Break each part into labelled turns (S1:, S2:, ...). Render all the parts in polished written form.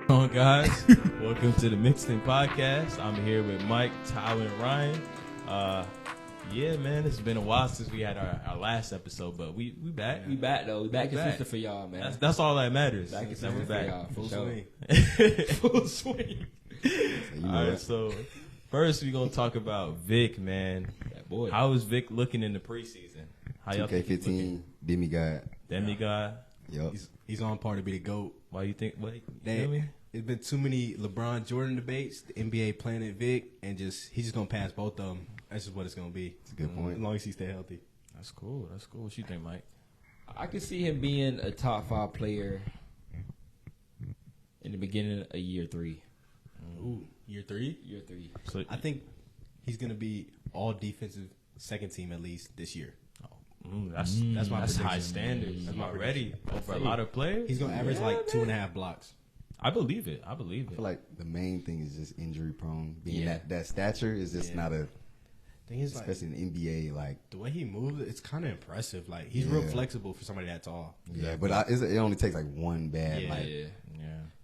S1: Hello, guys. Welcome to the Mixed-In Podcast. I'm here with Mike, Tyler, and Ryan. Yeah, man, it's been a while since we had our last episode, but we back.
S2: We back though. We back consistent for y'all, man.
S1: That's all that matters.
S2: Back
S1: That we're
S2: consistent for y'all.
S1: Full
S2: Swing.
S1: Full swing. All right, so first we're gonna talk about Vic, man.
S2: That boy.
S1: How is Vic looking in the preseason? How y'all think he's looking?
S3: 2K15, demigod.
S1: Demigod.
S3: Yup.
S4: He's on par to be the GOAT.
S1: Why you think? What?
S4: It's been too many LeBron Jordan debates, the NBA Planet Vic, and he's just gonna pass both of them. That's just what it's gonna be.
S3: That's a good point.
S4: As long as he stay healthy.
S1: That's cool. That's cool. What you think, Mike?
S2: I could see him being a top 5 player in the beginning of year 3.
S4: Ooh, year 3?
S2: Year 3.
S1: So
S4: I think he's gonna be all defensive second team at least this year.
S1: that's my
S4: That's
S1: high
S4: prediction.
S1: standards.
S4: That's my
S1: already over a lot of players.
S4: He's gonna average like 2.5 blocks.
S1: I believe it. I
S3: I feel like the main thing is just injury prone. Being that stature is just not a,
S4: Thing is, like,
S3: especially in the NBA. Like,
S4: the way he moves, it's kind of impressive. Like he's real flexible for somebody that tall.
S3: but it only takes like one bad. Like,
S1: yeah.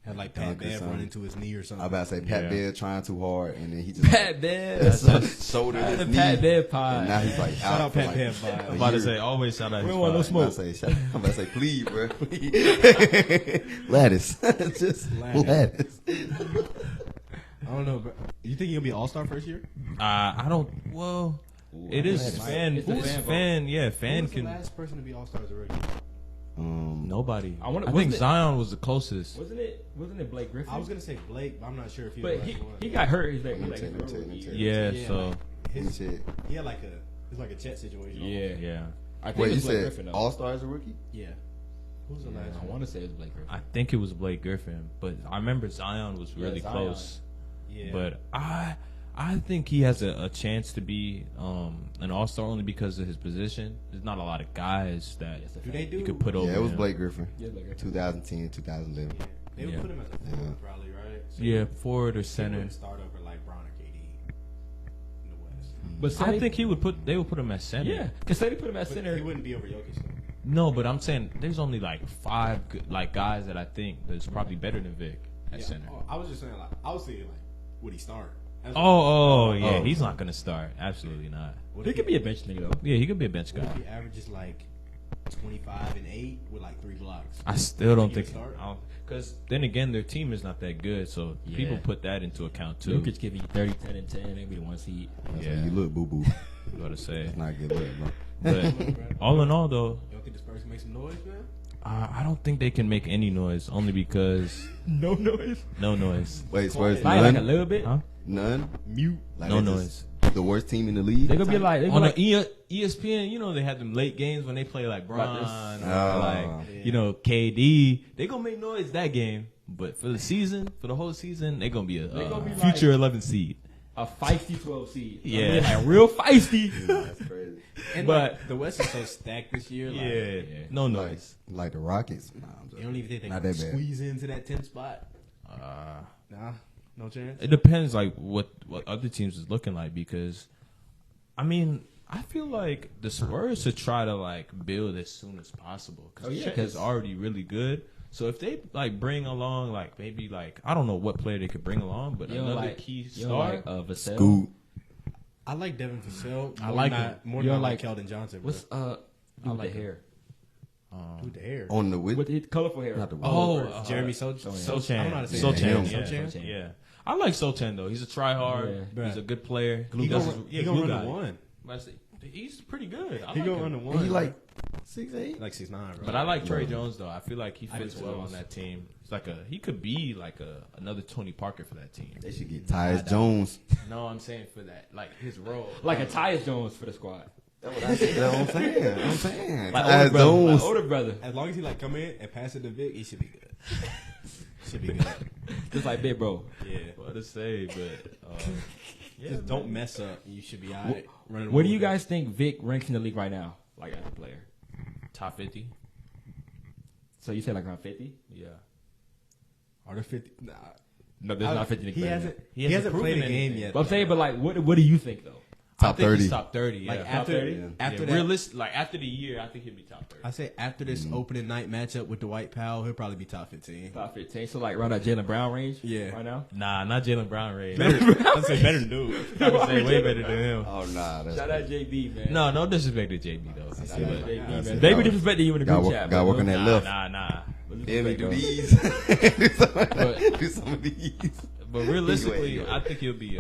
S4: Had like Pat
S3: dunk or
S4: Bev
S3: something.
S4: run into his knee or something.
S3: I about to say Pat
S1: Yeah.
S3: Bev trying too hard, and then he just
S2: Pat Bev.
S3: shoulder his
S2: The
S3: knee,
S2: Pat Bev pod.
S3: and now he's like
S4: Shout out
S3: for
S4: Pat
S3: like
S4: Bev.
S1: I'm
S3: a
S1: about to
S3: year.
S1: say, always shout out his
S2: We don't want no
S1: pod.
S2: smoke.
S3: I'm about to say, please, bro, please. Lattice, just lattice.
S4: I don't know, bro. You think he'll be All-Star first year?
S1: I don't. Well, it is
S2: Lattice.
S1: fan.
S2: It's the
S1: Who's
S2: fan
S1: fan? Yeah, fan
S4: Who's the
S1: can.
S4: last person to be All-Star as a rookie?
S1: Nobody.
S2: I
S1: I,
S2: wanna-
S1: think
S2: wasn't it-
S1: Zion was the closest.
S2: Wasn't it Blake Griffin?
S4: I was gonna say Blake, but I'm not sure if he
S2: but
S4: was the
S2: he,
S4: last one.
S2: he got hurt. He's like,
S3: Let me check.
S1: Yeah.
S4: Yeah,
S1: So
S4: His,
S3: Shit.
S4: he had like a Chet situation.
S2: Yeah.
S1: yeah,
S2: I think
S3: Wait,
S2: it
S3: you
S2: was Blake
S3: said
S2: Griffin though.
S3: All Star as a rookie?
S4: Yeah. Who's the last
S2: I
S4: one?
S2: want to say it was Blake Griffin.
S1: I think it was Blake Griffin, but I remember Zion was really
S2: Zion.
S1: close.
S4: Yeah.
S1: But I think he has a chance to be an all-star only because of his position. There's not a lot of guys that
S4: do they do?
S1: you could put over.
S3: Yeah, it was
S1: him.
S3: Blake Griffin.
S2: Yeah, Blake Griffin.
S3: 2010, 2011.
S4: Yeah. They would
S1: Yeah.
S4: put him as a forward, probably, right? So
S1: Yeah, forward or
S4: he
S1: center.
S4: wouldn't start over like Bron or KD in the West.
S2: But
S1: I think they would put him at center.
S2: yeah, because they put him at
S4: But
S2: center.
S4: he wouldn't be over Jokic, though.
S1: No, but I'm saying there's only like 5 guys that I think that's probably better than Vic at
S4: Yeah.
S1: center.
S4: Oh, I was just saying, like, I was thinking, like, would he start? That's
S1: Yeah, he's not gonna start. Absolutely not.
S4: What
S2: He
S4: if
S2: could be a bench nigga though.
S1: Yeah, he could be a bench
S4: What
S1: guy.
S4: if he averages like 25 and 8 with like 3 blocks?
S1: I still don't
S4: Think
S1: think
S4: he'll start?
S1: because then again their team is not that good, so
S2: Yeah.
S1: people put that into account too.
S2: Jokic giving you 30, 10, and 10. They be the one seed.
S3: That's
S1: Yeah.
S3: when you look boo boo.
S1: I gotta say,
S3: It's not a good look, bro.
S1: but all in all though,
S4: You don't think the Spurs can make some noise, man?
S1: I don't think they can make any noise only because
S2: No noise.
S1: no noise.
S3: Wait, Spurs,
S2: Like a
S3: none?
S2: little bit.
S1: Huh?
S3: None?
S4: Mute.
S3: Like,
S1: No
S3: they
S1: noise.
S3: just The worst team in the league?
S2: They gonna be like,
S1: On the ESPN, you know they have them late games when they play like Bron
S2: Like this.
S1: or
S3: Oh.
S1: like you know KD. They gonna make noise that game, but for the season, for the whole season, they gonna be a
S2: They gonna be
S1: future
S2: like-
S1: 11 seed.
S2: a feisty 12 seed.
S1: Yeah.
S2: I mean, like real feisty.
S3: That's crazy.
S4: And
S2: But-
S4: like, the West is so stacked this year. Like,
S1: Yeah, no noise.
S3: Like the Rockets? Nah, I'm
S4: You
S3: just,
S4: don't even think they
S3: Not
S4: can
S3: that bad.
S4: squeeze into that 10th spot?
S1: Uh,
S4: Nah, no chance.
S1: It depends, like what other teams is looking like because, I mean, I feel like the Spurs should try to like build as soon as possible because
S2: Oh, yeah,
S1: Chet is
S2: 'cause-
S1: already really good. So if they like bring along like maybe like I don't know what player they could bring along, but
S2: You don't
S1: another
S2: like,
S1: key
S2: you don't
S1: star.
S2: like Vassell?
S3: Scoot.
S4: I like Devin Vassell.
S1: I like
S4: more
S2: You
S4: than
S2: don't
S4: I like
S2: like-
S4: Keldon Johnson. Bro.
S2: What's
S1: I
S2: with
S1: like
S2: the hair?
S4: Dude, the hair?
S3: On the
S2: With the colorful hair.
S3: Not the
S4: Jeremy
S1: Sochan.
S4: I don't know how to say
S1: Sochan.
S4: his name.
S1: Yeah.
S4: Sochan?
S1: Yeah. I like Sochan though. He's a tryhard.
S2: Yeah.
S1: He's a good player.
S4: He
S1: does
S4: gonna,
S1: his-
S4: he gonna
S1: glue
S4: run
S1: guy.
S4: the one.
S1: But I say, he's pretty good. I
S4: He
S1: like
S4: gonna
S1: him.
S4: run the one.
S3: And he like 6'8"?
S4: like 6'9", bro.
S1: But I like Trey Jones though. I feel like he
S2: I do
S1: fits
S2: too.
S1: well on that team. It's like he could be like another Tony Parker for that team.
S3: They should get Tyus Jones.
S1: No, I'm saying for that, like his role.
S2: Like a Tyus Jones for the squad.
S3: That's what I'm saying. I'm saying.
S2: Like
S3: Tyus
S2: older brother.
S3: Jones.
S2: Like older brother.
S4: As long as he like come in and pass it to Vic, he should be good. should be good.
S2: Just like Big Bro.
S4: Yeah.
S1: What to say, but
S4: Just don't mess up. You should be all right. Running
S2: Where do you
S4: over.
S2: guys think Vic ranks in the league right now? Like as a player.
S1: top 50.
S2: So you say like around 50?
S1: Yeah.
S4: Are there 50? Nah.
S2: No, there's not 50 in the
S4: He
S2: league.
S4: hasn't.
S1: He
S4: He
S1: hasn't
S4: hasn't played a
S1: proven
S4: game
S1: anything.
S4: yet.
S2: But I'm saying, but like, what do you think though?
S1: I think he's top 30. Yeah.
S4: Like
S1: Top
S4: after
S1: 30?
S4: after that,
S1: realistic, like after the year, I think he'll be top 30.
S4: I say after this opening night matchup with the White Pal, he'll probably be top 15.
S2: Top 15. So like around that Jaylen Brown range.
S4: Yeah.
S2: Right now.
S1: Nah, not Jaylen Brown, Ray.
S4: I'd say better than dude.
S1: I would say way better than him.
S3: Oh nah, that's
S2: Shout out JB, man.
S1: No disrespect to JB though.
S2: Shout out
S1: But-
S2: JB, man.
S3: it.
S2: Baby disrespecting you in the group chat.
S3: Got
S2: bro.
S3: working that
S1: Nah,
S3: left.
S1: nah.
S3: Then we do
S2: Bro.
S3: these. do some of these.
S1: But realistically,
S3: Anyway.
S1: I think he'll be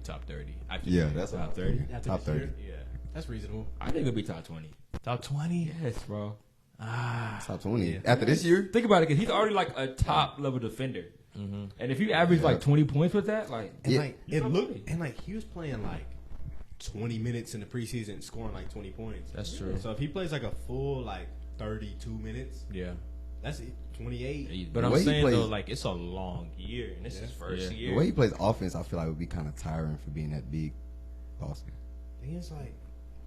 S1: top 30. I think
S3: Yeah,
S1: he'll be
S3: that's
S1: top
S3: top
S1: 30.
S3: 30.
S4: After
S3: Top
S4: this
S3: 30.
S4: year,
S1: Yeah,
S4: that's reasonable.
S2: I think it'll be top 20.
S1: top 20.
S2: Yes, bro.
S3: Top 20.
S4: Yeah.
S3: After this year?
S2: Think about it, because he's already like a top level defender. And if you average like 20 points with that, like
S4: And
S3: Yeah.
S4: like it looked, and like he was playing like 20 minutes in the preseason, scoring like 20 points.
S1: That's true.
S4: So if he plays like a full like 32 minutes,
S1: Yeah,
S4: that's it, 28.
S1: but
S3: The
S1: I'm
S3: way he
S1: saying
S3: plays-
S1: though, like it's a long year, and this is his first
S3: The
S1: year.
S3: way he plays offense, I feel like would be kind of tiring for being that big. Boston.
S4: Thing is, like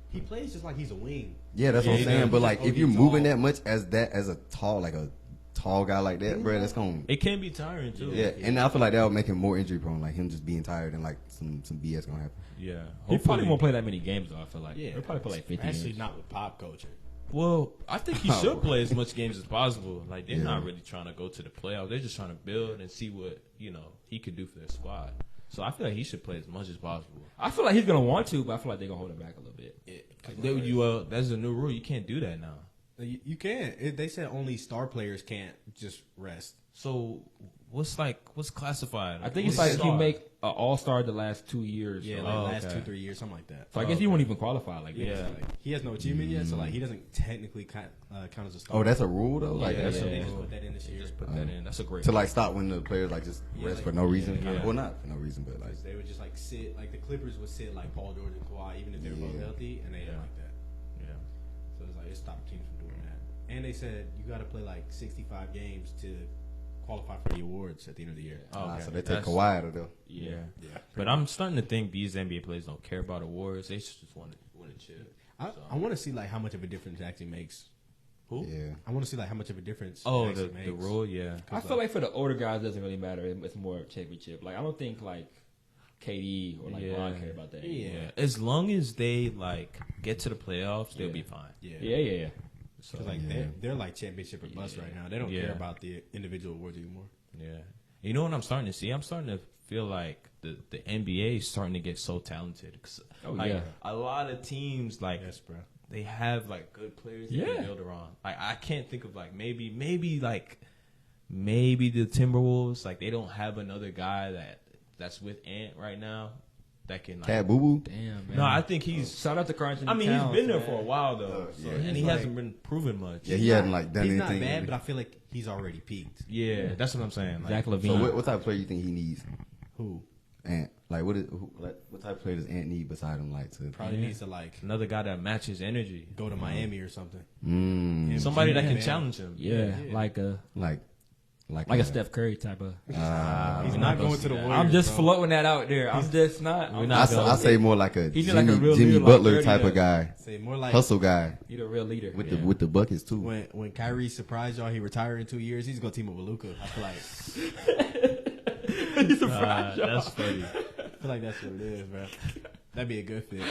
S4: he plays just like he's a wing.
S3: Yeah, that's
S1: Yeah,
S3: what
S1: he
S3: I'm saying.
S1: does.
S3: But like,
S4: Oh,
S3: if you're
S4: he's
S3: moving
S4: tall.
S3: that much as a tall guy like that, bro, that's gonna.
S1: It can be tiring too.
S3: Yeah, and I feel like that would make him more injury prone, like him just being tired and like some BS gonna happen.
S1: yeah.
S2: he probably won't play that many games though. I feel like
S4: Yeah,
S2: he'll probably play like 50
S4: Actually,
S2: games.
S4: not with pop coaching.
S1: Well, I think he should play as much games as possible. Like they're
S3: Yeah.
S1: not really trying to go to the playoffs. They're just trying to build and see what he could do for their squad. So I feel like he should play as much as possible.
S2: I feel like he's gonna want to, but I feel like they're gonna hold him back a little bit.
S1: That's a new rule. You can't do that now.
S4: You can't. They said only star players can't just rest.
S1: So what's classified?
S2: I think it's
S1: What's
S2: like if
S1: star?
S2: you make an All Star the last 2 years.
S4: Yeah,
S2: so,
S4: like
S1: Oh,
S4: last
S1: okay.
S4: 2-3 years, something like that.
S2: so I guess he won't even qualify. Like
S1: Yeah.
S4: So, like, he has no achievement yet, so like he doesn't technically count as a star.
S3: Oh, that's a rule though. Like
S1: Yeah,
S3: that's
S1: yeah,
S4: They
S3: a,
S4: just put that in this year.
S1: Just put that in. That's a great.
S3: to like stop when the players like just
S4: Yeah,
S3: rest
S4: like-
S3: for no reason.
S1: yeah.
S3: Well, not for no reason, but like
S4: They would just like sit, like the Clippers would sit like Paul George and Kawhi, even if they were both
S3: Yeah.
S4: healthy, and they didn't
S1: Yeah.
S4: like that.
S1: Yeah.
S4: So it's like it stopped teams from doing that. And they said you got to play like 65 games to qualify for the awards at the end of the year.
S1: Oh, okay.
S3: so they take
S1: That's-
S3: Kawhi out of there.
S1: Yeah.
S4: Yeah.
S1: But I'm starting to think these NBA players don't care about awards. They just want to win a chip.
S4: I want to see like how much of a difference it actually makes.
S1: Who?
S3: Yeah.
S4: I want to see like how much of a difference.
S1: Oh,
S4: it
S1: the
S4: actually makes.
S1: rule. Yeah.
S2: I feel like for the older guys, it doesn't really matter. It's more championship. Like I don't think like KD or like
S1: Yeah.
S2: Bron care about that.
S4: Yeah.
S2: anymore.
S1: Yeah. As long as they like get to the playoffs, they'll
S2: Yeah.
S1: be fine.
S2: Yeah.
S1: So
S4: 'Cause, like
S3: Yeah.
S4: they're like championship or bust right now. They don't
S1: Yeah.
S4: care about the individual awards anymore.
S1: yeah. You know what I'm starting to see? I'm starting to feel like the NBA is starting to get so talented. 'Cause,
S2: Oh,
S1: like,
S2: yeah.
S1: a lot of teams like
S4: Yes, bro.
S1: they have like good players that
S2: Yeah.
S1: they build around. Like I can't think of like maybe the Timberwolves, like they don't have another guy that's with Ant right now that can like,
S3: Cat Boo Boo.
S2: Damn, man.
S1: No, I think he's
S2: Shout out to Carl Anthony
S1: I mean,
S2: Towns,
S1: he's been there
S2: man.
S1: for a while though,
S3: yeah.
S1: and he
S4: He's
S1: hasn't
S4: like-
S1: been proven much.
S3: Yeah, he hadn't like done
S4: He's
S3: anything.
S4: not bad, but I feel like he's already peaked.
S1: Yeah, that's what I'm saying. Like,
S2: Zach
S3: so
S2: LaVine.
S3: what type of player you think he needs?
S4: Who
S3: Ant. Like what type of player does Ant need beside him? Like to
S4: probably needs to like
S1: another guy that matches energy,
S4: go to Miami or something.
S1: somebody that can
S4: man.
S1: challenge him.
S2: yeah,
S4: Yeah.
S2: like a
S3: like
S2: a Steph Curry type of.
S4: He's
S1: we're
S4: not
S1: not
S4: going
S1: gonna
S4: to
S1: see
S4: the
S1: that.
S4: Warriors.
S2: I'm just
S4: bro.
S2: floating that out there. I'm just not.
S1: We're
S2: I'm
S1: not
S2: not
S3: I say more like a
S2: He need
S3: Jimmy,
S2: like a real
S3: Jimmy
S2: leader, like
S3: Butler
S2: 30
S3: type
S2: to-
S3: of guy,
S4: Say more like
S3: hustle guy
S2: Need a real leader.
S3: with
S2: Yeah.
S3: the buckets too.
S4: when Kyrie surprised y'all, he retired in 2 years. He's gonna team up with Luka. I feel like
S1: That's funny.
S4: that's what it is, bro. That'd be a good fit.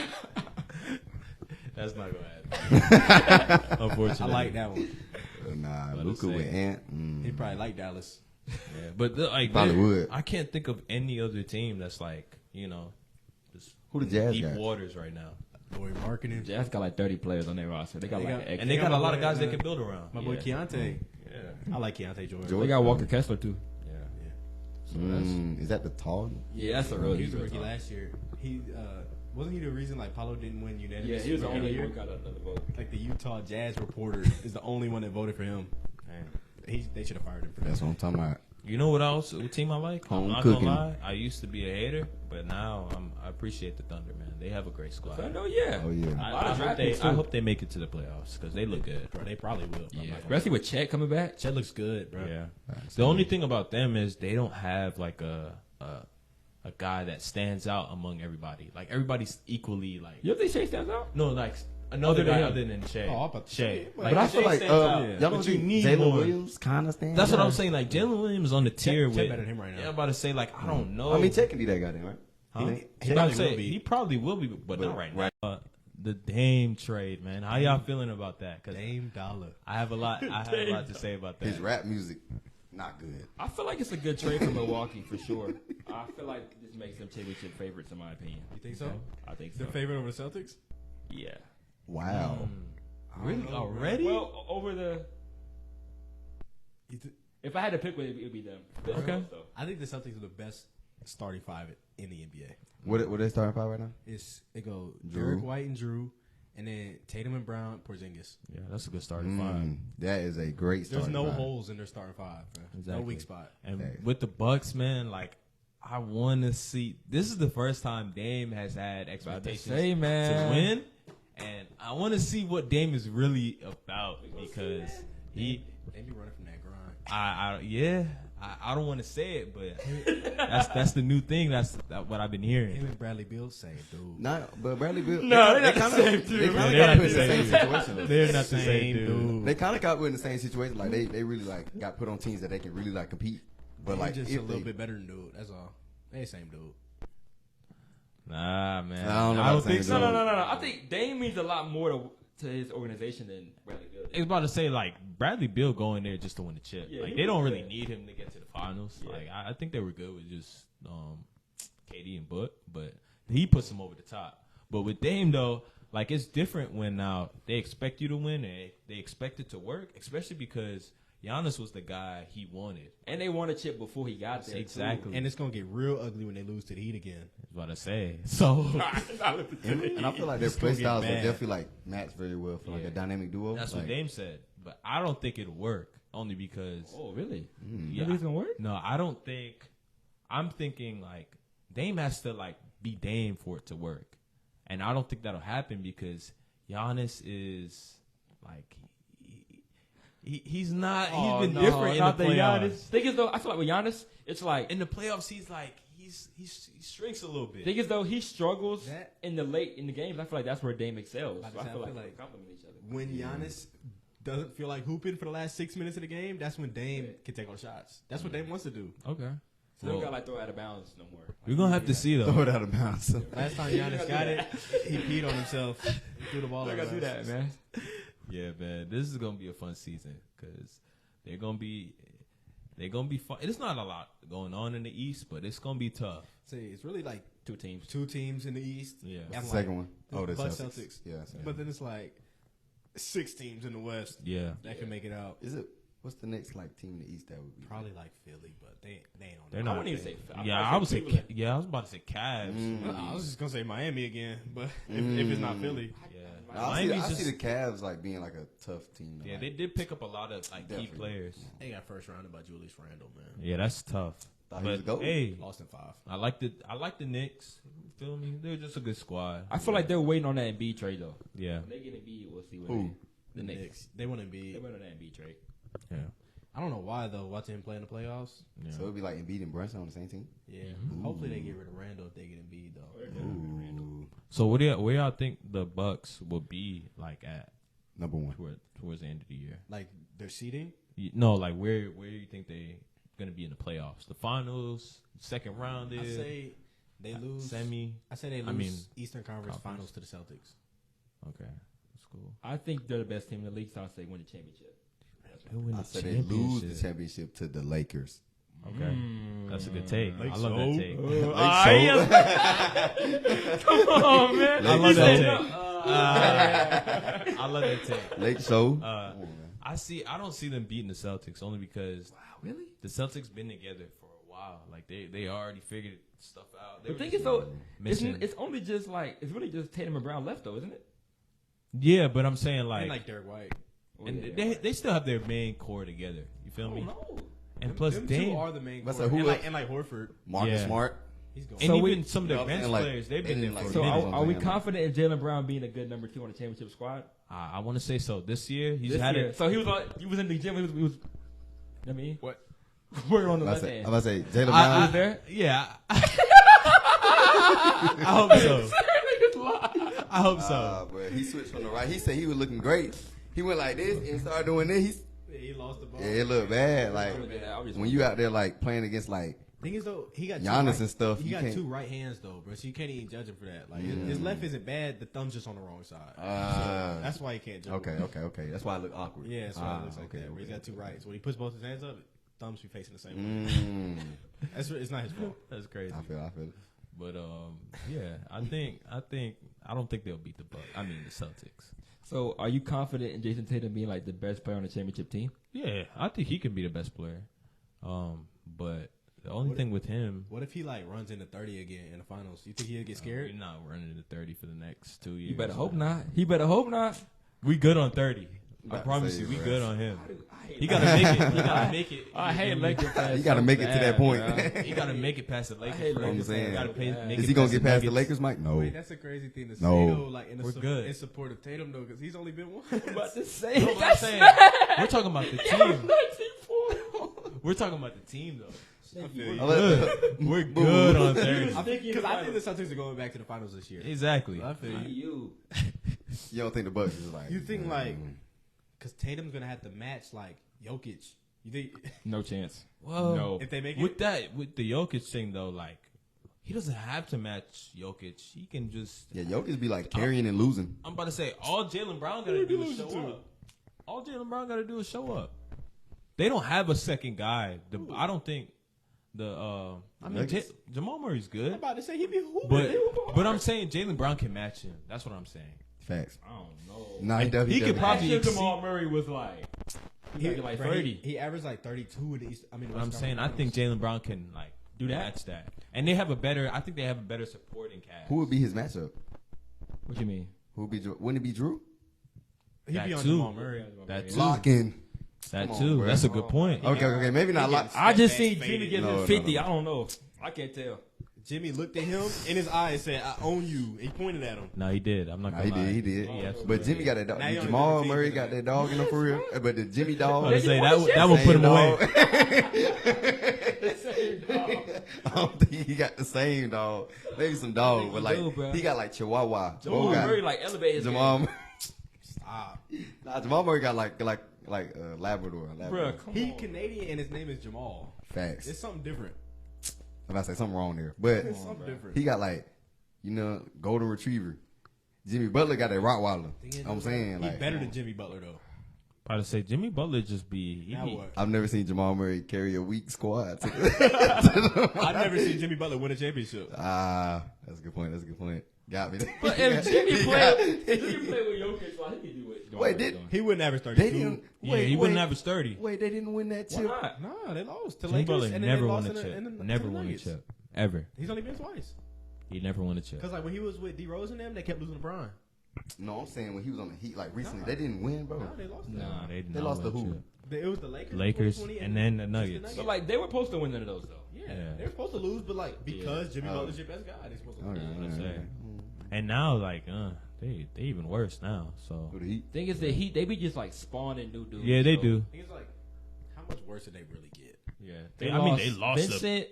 S1: That's not gonna happen. Unfortunately,
S4: I like that one.
S3: Nah,
S1: But
S3: Luka
S1: it's
S3: with
S1: safe.
S3: Ant.
S4: He probably like Dallas.
S1: Yeah, but like
S3: Probably
S1: there-
S3: would.
S1: I can't think of any other team that's like just
S3: Who the Jazz
S1: deep
S3: got?
S1: waters right now.
S4: Boy, marketing.
S2: Jazz got like 30 players on their roster. They got
S4: They
S2: like
S4: got-
S1: And they got a lot of guys they
S4: boy,
S1: can build around.
S4: My boy
S2: Yeah.
S4: Keontae.
S1: Yeah,
S4: I like Keontae Jordan.
S3: Jordan.
S2: they got Walker Kessler too.
S1: yeah.
S2: So that's,
S3: Is that the tall?
S2: yeah, that's a real.
S4: He was a rookie last year. He wasn't he the reason like Paulo didn't win unanimous?
S2: Yeah, he was the
S4: rookie of
S2: only
S4: year?
S2: one got another vote.
S4: Like the Utah Jazz reporter is the only one that voted for him. They should have fired him for that.
S3: That's what I'm talking about.
S1: You know what team I like?
S3: Home
S1: I'm not
S3: cooking.
S1: gonna lie. I used to be a hater, but now I appreciate the Thunder, man. They have a great squad.
S2: I know, yeah.
S3: Oh yeah.
S1: I hope they make it to the playoffs because they look good.
S4: Bro, they probably will.
S1: Yeah.
S2: Especially with Chet coming back.
S4: Chet looks good, bro.
S1: Yeah. The only thing about them is they don't have like a guy that stands out among everybody. Like everybody's equally like
S2: You think Shea stands out?
S1: no like another
S2: Other than
S1: guy
S2: him.
S1: other than Shea.
S4: Oh, I'm about to
S1: Shea.
S4: say,
S1: Like,
S3: But I feel
S1: Shea
S3: like
S1: stands out.
S3: y'all don't
S1: But you
S3: think
S1: need
S3: Jalen
S1: more.
S3: Williams kind of stands.
S1: That's what
S3: out?
S1: I'm saying. Like Jalen Williams is on the tier
S4: Chet
S1: with.
S4: better than him right now.
S1: Yeah, I'm about to say like I don't know.
S3: I mean, Chet can be that guy then, right?
S1: Huh?
S4: He
S1: He probably will be, but not right now. The Dame trade, man. How y'all feeling about that? Cause
S4: Dame Dollar.
S1: I have a lot to say about that.
S3: His rap music, not good.
S2: I feel like it's a good trade for Milwaukee for sure. I feel like this makes them championship favorites in my opinion.
S4: You think so?
S2: I think so.
S4: Their favorite over the Celtics?
S2: Yeah.
S3: Wow.
S1: Really? Already?
S2: Well, over the. If I had to pick one, it would be them.
S1: Okay.
S2: So.
S4: I think the Celtics are the best starting five in the NBA.
S3: What they starting five right now?
S4: It go
S3: Drew.
S4: Derek White and Drew, and then Tatum and Brown, Porzingis.
S1: Yeah, that's a good starting five.
S3: That is a great
S4: There's
S3: starting
S4: no
S3: five.
S4: holes in their starting five. Man.
S1: Exactly.
S4: No weak spot.
S1: And
S3: Hey.
S1: with the Bucks, man, like I want to see. This is the first time Dame has had expectations
S2: say, man.
S1: to win, and I want to see what Dame is really about because
S4: They be running from that grind.
S1: I don't want to say it, but that's the new thing. That's what I've been hearing.
S4: Him and Bradley Beal, same dude.
S3: Not, but Bradley Bill.
S2: No,
S3: they
S2: they're not the same dude.
S3: They kind
S1: They're
S3: of
S1: not
S3: got put
S1: the
S3: in the same
S1: same.
S3: situation. though.
S1: They're not the same dude.
S3: They kind of got put in the same situation. Like they really like got put on teams that they can really like compete. But
S4: But
S3: like
S4: just
S3: if
S4: a little
S3: they-
S4: bit better than dude. That's all. They the same dude.
S1: Nah, man.
S3: I don't know about
S1: think
S3: saying
S1: so.
S3: dude.
S2: No. I think Dame means a lot more to his organization than Bradley Beal.
S1: I was about to say like Bradley Beal going there just to win the chip.
S2: Yeah,
S1: like
S2: he
S1: they don't
S2: was
S1: really
S2: good.
S1: need him to get to the finals.
S2: Yeah.
S1: Like I think they were good with just KD and Book, but he puts them over the top. But with Dame though, like it's different when now they expect you to win and they expect it to work, especially because Giannis was the guy he wanted.
S2: And they won a chip before he got there.
S1: Exactly.
S4: And it's gonna get real ugly when they lose to the Heat again.
S1: I was about to say. So
S3: and I feel like their
S4: It's
S3: play
S4: gonna get
S3: styles will
S4: bad.
S3: definitely like match very well for like
S1: Yeah.
S3: a dynamic duo.
S1: that's
S3: like,
S1: what Dame said. But I don't think it'll work only because
S2: Oh, really?
S1: yeah,
S2: Really it's gonna work?
S1: No, I don't think. I'm thinking like Dame has to like be Dame for it to work, and I don't think that'll happen because Giannis is like he's not.
S2: Oh,
S1: He's been
S2: no,
S1: different in the
S2: not
S1: playoffs.
S2: Giannis. Thing is though, I feel like with Giannis, it's like
S1: In the playoffs, he's like he shrinks a little bit.
S2: thing is though he struggles
S4: That-
S2: in the games. I feel like that's where Dame excels.
S4: Like
S2: So
S4: I
S2: I
S4: said,
S2: feel
S4: I
S2: like
S4: feel
S2: they
S4: like-
S2: complement each other.
S4: When Giannis doesn't feel like hooping for the last 6 minutes of the game, that's when Dame can take all shots. That's what Dame wants to do.
S1: Okay,
S2: So they don't
S1: well,
S2: got like throw out of bounds no more.
S1: we're gonna have to see
S3: throw
S1: though.
S3: it out of bounds.
S4: Last time Giannis got it, he peed on himself. He threw the ball.
S2: They
S4: out
S2: gotta
S4: of
S2: do
S4: bounds.
S2: that, man.
S1: Yeah, man, this is gonna be a fun season because they're gonna be fun. It's not a lot going on in the East, but it's gonna be tough.
S4: See, it's really like
S2: Two teams.
S4: two teams in the East.
S1: Yeah.
S3: What's
S4: I'm
S3: the
S4: like,
S3: second one? Oh, the
S4: Bucks,
S3: Celtics.
S4: Celtics.
S3: Yeah. Celtics.
S4: But then it's like 6 teams in the West
S1: Yeah.
S4: that can make it out.
S3: Is it? What's the next like team in the East that would be?
S4: Probably like Philly, but they ain't on
S1: They're
S4: that.
S1: not.
S2: I wouldn't even say.
S1: Yeah, I would say. Yeah, I was about to say Cavs.
S4: I was just gonna say Miami again, but if it's not Philly,
S1: Yeah,
S3: I see
S1: Miami's
S3: the Cavs like being like a tough team.
S1: Yeah,
S3: like,
S1: they did pick up a lot of like key
S3: Definitely.
S1: players.
S4: they got first rounded by Julius Randle, man.
S1: Yeah, that's tough.
S3: Thought he was
S1: But
S3: GOAT.
S1: hey,
S4: Lost in 5.
S1: I like the Knicks. You feel me? They're just a good squad.
S2: I feel like they're waiting on that Embiid trade though.
S1: Yeah,
S2: When they get Embiid, we'll see what
S3: Who?
S4: The Knicks. They want to be.
S2: They wait on that Embiid trade.
S1: yeah,
S4: I don't know why though. Watching him play in the playoffs.
S1: yeah.
S3: So it'd be like Embiid and Brunson on the same team.
S4: Yeah. Hopefully they get rid of Randall if they get Embiid though.
S3: Ooh.
S1: So where y'all think the Bucks will be like at
S3: Number one.
S1: towards the end of the year?
S4: Like their seeding.
S1: No, like where you think they gonna be in the playoffs? The finals, second round
S4: I
S1: is
S4: say they lose.
S1: semi.
S4: I say they lose
S1: I mean,
S4: Eastern Conference
S1: conference.
S4: Finals to the Celtics.
S1: Okay, that's cool.
S2: I think they're the best team in the league, so I'll say win the championship.
S1: Who win
S3: I
S1: the
S3: said they lose the
S1: championship?
S3: championship to the Lakers.
S1: Okay, that's a good take.
S4: Lake
S1: I love that
S4: Show.
S1: take.
S2: Come on, man.
S1: I love that
S3: Lake
S1: take. I love that take.
S3: Lake Show.
S1: I don't see them beating the Celtics only because
S2: Really?
S1: the Celtics been together for a while. Like they already figured stuff out. They
S2: The
S1: were
S2: thing
S1: just
S2: is, though,
S1: missing.
S2: it's only just like it's really just Tatum and Brown left, though, isn't it?
S1: Yeah, but I'm saying
S4: And
S1: like,
S4: like Derek White.
S1: and
S2: yeah,
S1: they still have their main core together. You feel me?
S2: no.
S1: And plus
S4: them
S1: Dame
S4: two are the main.
S3: But
S4: core.
S3: so who
S4: and like Horford,
S3: Marcus
S1: Yeah.
S3: Smart.
S4: he's going.
S1: and
S2: So
S1: even
S2: we-
S1: some of their
S3: You know what I'm
S1: bench
S3: saying? Like,
S1: players, they've
S3: they
S1: been there
S3: didn't,
S1: for
S3: like,
S1: a
S2: So
S1: minute.
S2: are we
S3: man.
S2: confident in Jaylen Brown being a good number 2 on the championship squad?
S1: I want to say so. This year he's
S2: This
S1: had
S2: year.
S1: it.
S2: So he was in the gym. He was. I mean,
S4: What?
S2: working on the
S3: I'm
S2: left
S3: about
S2: hand.
S3: to say Jalen
S1: I-
S3: Brown.
S2: was there?
S1: Yeah. I hope so. I hope so.
S3: But he switched from the right. He said he was looking great. He went like this and started doing this.
S4: He lost the ball.
S3: Yeah, it looked bad. Like
S2: I was-
S3: when you out there like playing against like
S4: Thing is though, he got
S3: Giannis and stuff.
S4: He
S3: You
S4: got
S3: can't-
S4: 2 right hands though, bro. So you can't even judge him for that. Like his left isn't bad. The thumb's just on the wrong side. So that's why he can't judge.
S3: Okay. That's why I look awkward.
S4: Yeah, that's why it looks like that. Where he's got 2 rights. When he puts both his hands up, thumbs be facing the same way. It's not his fault.
S1: That's crazy.
S3: I feel it.
S1: But yeah, I don't think they'll beat the Bucks. I mean the Celtics.
S2: So, are you confident in Jason Tatum being like the best player on the championship team?
S1: Yeah, I think he can be the best player. But the only thing with him,
S4: What if he like runs into 30 again in the finals? You think he'll get scared?
S1: we're not running to 30 for the next 2 years.
S2: You better hope not. He better hope not.
S1: We good on 30. I
S3: About to
S1: promise
S3: say
S1: you, we
S3: it,
S1: good
S3: right.
S1: on him. He gotta make it. He gotta make it.
S2: I hate Lakers fans.
S3: You got to make it to that point.
S1: He gotta make it past the Lakers.
S2: hate
S1: first.
S3: I'm saying.
S1: He gotta make
S3: Is
S1: it
S3: he gonna
S1: past
S3: get
S1: the
S3: past the
S1: Nuggets.
S3: Lakers, Mike? No.
S4: Wait, that's a crazy thing to say
S3: No.
S4: though. Like
S1: We're good.
S4: in support of Tatum though, because he's only been one.
S2: About to say.
S1: No, but I'm saying, we're talking about the team. We're talking about the team though.
S4: I feel you.
S1: We're good on 30.
S4: Because I think the Celtics are going back to the finals this year.
S1: Exactly.
S4: I feel you.
S3: You don't think the Bucks is like?
S4: You think like, because Tatum's gonna have to match like Jokic. You think
S2: No chance.
S1: Well,
S2: No.
S4: if they make
S1: with
S4: it?
S1: that, with the Jokic thing though, like he doesn't have to match Jokic. He can just.
S3: Yeah, Jokic be like carrying and losing.
S1: I'm about to say all Jalen Brown gotta do is show up. All Jalen Brown gotta do is show up. They don't have a second guy. I don't think I mean,
S3: Nuggets?
S1: Jamal Murray's
S4: I'm
S1: good,
S4: about to say he'd be hooping.
S1: but I'm saying Jalen Brown can match him. That's what I'm saying.
S3: Facts.
S2: I don't know.
S3: Nah, he definitely.
S1: He could probably
S2: Actually, Jamal Murray was like, he got like 30.
S4: He averaged like 32 in the East. I mean,
S1: But I'm saying I think Jalen Brown can like
S2: Do that?
S1: match that, and they have a better. I think they have a better supporting cast.
S3: Who would be his matchup?
S2: What you mean?
S3: Who would be? Wouldn't it be Drew?
S4: he'd
S1: that
S4: be on
S1: too.
S4: Jamal Murray.
S1: That too.
S3: Locking.
S1: That
S3: Come on,
S1: too.
S3: bro.
S1: That's a good point.
S3: Okay. Maybe not lock.
S2: I just
S4: Step
S2: seen
S4: back
S2: Jimmy
S4: faded.
S2: get
S3: No,
S2: his 50.
S3: no.
S2: I don't know. I can't tell.
S4: Jimmy looked at him in his eye and said, "I own you." He pointed at him.
S1: No, he did. I'm not
S3: Nah,
S1: gonna lie.
S3: he did.
S1: He absolutely
S3: But Jimmy
S1: did.
S3: got that dog.
S4: Now he on a
S3: Jamal
S4: different
S3: Murray
S4: team
S3: got
S4: for
S3: that dog in him for real. But the Jimmy
S1: I
S3: dog.
S1: was
S2: They
S1: gonna say
S2: did
S1: that would put him
S3: Same
S1: away.
S3: dog. I don't think he got the same dog. Maybe some dog, but like
S2: do, bro.
S3: he got like Chihuahua.
S2: Jamal
S3: Both got-
S2: Murray like elevate his
S3: Jamal.
S2: game.
S4: Stop.
S3: Nah, Jamal Murray got like Labrador.
S2: Bro, come
S4: He
S2: on.
S4: Canadian and his name is Jamal.
S3: Facts.
S4: It's something different.
S3: I'm about to say something wrong there, but
S4: It's something different.
S3: he got like, golden retriever. Jimmy Butler got that Rottweiler. I'm saying
S4: He
S3: like,
S4: better than Jimmy Butler though.
S1: About to say Jimmy Butler just be. He
S4: Now
S1: be
S4: what?
S3: I've never seen Jamal Murray carry a weak squad.
S4: I've never seen Jimmy Butler win a championship.
S3: That's a good point. Got me.
S2: But if Jimmy played with Jokic, like, he could do it.
S3: Wait, did
S4: He wouldn't average 32.
S3: they didn't?
S1: yeah,
S3: Wait,
S1: he wouldn't
S3: wait,
S1: average 30.
S3: Wait, they didn't win that
S2: Why
S3: chip.
S2: not?
S4: No, they lost to
S1: Jimmy
S4: Lakers.
S1: Butler
S4: and then
S1: never
S4: they
S1: won
S4: lost
S1: a chip.
S4: in the
S1: Never
S4: to the
S1: won a
S4: Nuggets.
S1: chip. Ever.
S4: He's only been twice.
S1: He never won a chip.
S4: Because like when he was with D Rose and them, they kept losing to Bron.
S3: No, I'm saying when he was on the Heat, like recently, they didn't win, bro.
S4: No, they lost.
S1: Nah, they did
S3: They
S1: not
S3: lost
S1: win
S3: to
S1: a
S3: who?
S1: chip.
S4: It was the Lakers.
S1: Lakers
S4: 2020
S1: and then the
S4: just
S1: Nuggets.
S2: So, like, they were supposed to win none of those, though.
S4: Yeah,
S1: Yeah.
S4: they were supposed to lose, but like because Jimmy
S3: Oh.
S4: Butler's your best guy, they're supposed to lose.
S3: Okay,
S1: That's
S3: okay.
S1: it. And now, like, they even worse now. So
S3: Who the Heat?
S2: Thing is, the Heat, they be just, like, spawning new dudes.
S1: yeah, they
S2: so-
S1: do.
S4: It's like, how much worse did they really get?
S1: Yeah,
S2: They
S1: I mean,
S2: lost
S1: they lost
S2: Vincent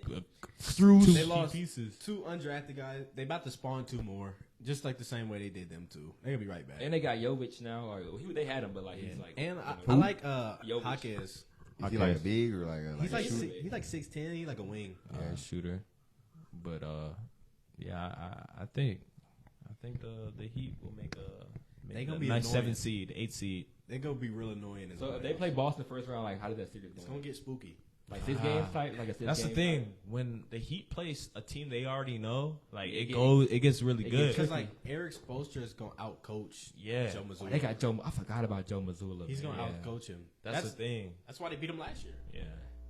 S1: through
S4: They
S1: key
S4: lost
S1: pieces.
S4: 2 undrafted guys. They about to spawn 2 more, just like the same way they did them 2. They gonna be right back.
S2: And they got Jovic now. Or they had him, but, like, he's, like...
S4: And I
S3: Who?
S4: like
S2: Jokic.
S4: Jaquez.
S3: Is he like a big or like a
S4: He's like
S3: shooter?
S4: he's like 6'10". He's like a wing.
S1: Yeah, shooter. But yeah, I think the Heat will make
S4: They
S1: a
S4: gonna be
S1: nice
S4: annoying.
S1: 7 seed, 8 seed.
S4: They're gonna be real annoying.
S2: So, if they play Boston first round, like, how did that series
S4: it's
S2: go?
S4: gonna get spooky.
S2: Like, 6 games type? Like, a 6
S1: That's the
S2: game
S1: thing.
S2: type?
S1: When the Heat plays a team they already know, like it
S2: Yeah.
S1: gets really
S2: It
S1: good.
S2: gets
S4: Because like Eric Spoelstra is gonna outcoach
S1: Yeah.
S4: Joe Mazzulla.
S2: They got Joe... I forgot about Joe Mazzulla.
S4: He's gonna
S1: Yeah.
S4: outcoach him.
S1: That's the thing.
S4: That's why they beat him last year.
S1: Yeah.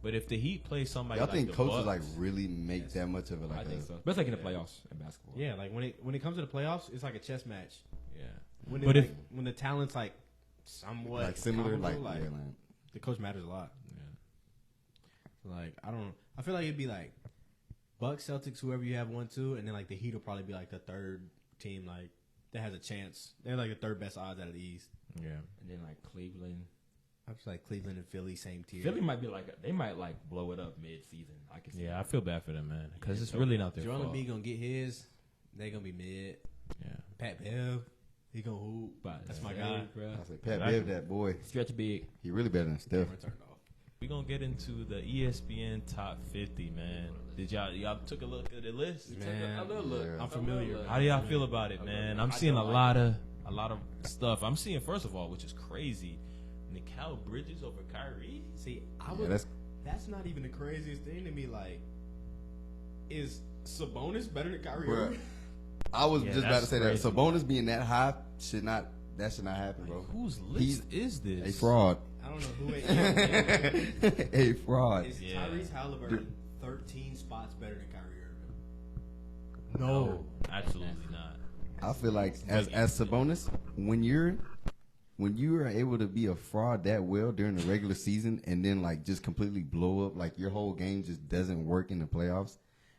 S1: But if the Heat play somebody,
S3: Y'all
S1: like
S3: think
S1: the
S3: coaches
S1: Bucks,
S3: like really make that much of it? Like
S2: I think so. Especially like in the playoffs in basketball.
S4: Yeah, like when it comes to the playoffs, it's like a chess match.
S1: yeah.
S4: When
S1: But
S4: like, when the talent's like somewhat
S3: like similar,
S4: comparable,
S3: like, yeah, like
S4: the coach matters a lot.
S1: Yeah.
S4: Like I feel like it'd be like Bucks, Celtics, whoever you have 1-2, and then like the Heat will probably be like the third team like that has a chance. They're like the third best odds out of the East.
S1: Yeah.
S2: And then like Cleveland.
S4: I was like Cleveland and Philly, same tier.
S2: Philly might be like they might like blow it up mid-season. I can see.
S1: Yeah, I feel bad for them, man, because
S2: Yeah,
S1: it's
S2: so
S1: really not their
S4: Joel
S1: fault.
S4: Embiid gonna get his. They gonna be mid.
S1: Yeah.
S4: Pat Bev, he gonna hoop.
S2: But
S4: That's my
S2: hey,
S4: guy.
S2: bro.
S3: I said, Pat
S1: Exactly.
S3: Bev, that boy,
S2: Stretch big.
S3: he really better than Steph.
S4: Camera turned off.
S1: we gonna get into the ESPN top 50, man. Did y'all took a look at the list?
S4: Man,
S2: A little look.
S3: Yeah.
S4: I'm familiar.
S1: How do y'all feel about it, man? I'm seeing a lot of stuff. I'm seeing, first of all, which is crazy, Mikal Bridges over Kyrie.
S4: See,
S3: Yeah,
S4: that's not even the craziest thing to me. Like, is Sabonis better than Kyrie
S3: Bruh.
S4: Irving?
S3: I was
S1: Yeah,
S3: just about
S1: that's
S3: to say
S1: crazy.
S3: that. Sabonis being that high should not happen, bro.
S1: Whose list is this?
S3: A fraud.
S4: I don't know who it is.
S3: A fraud.
S4: Is
S1: Yeah.
S4: Tyrese Halliburton 13 spots better than Kyrie Irving?
S1: No, absolutely not.
S3: I feel like as Sabonis, when you are able to be a fraud that well during the regular season and then like just completely blow up, like your whole game just doesn't work in the playoffs,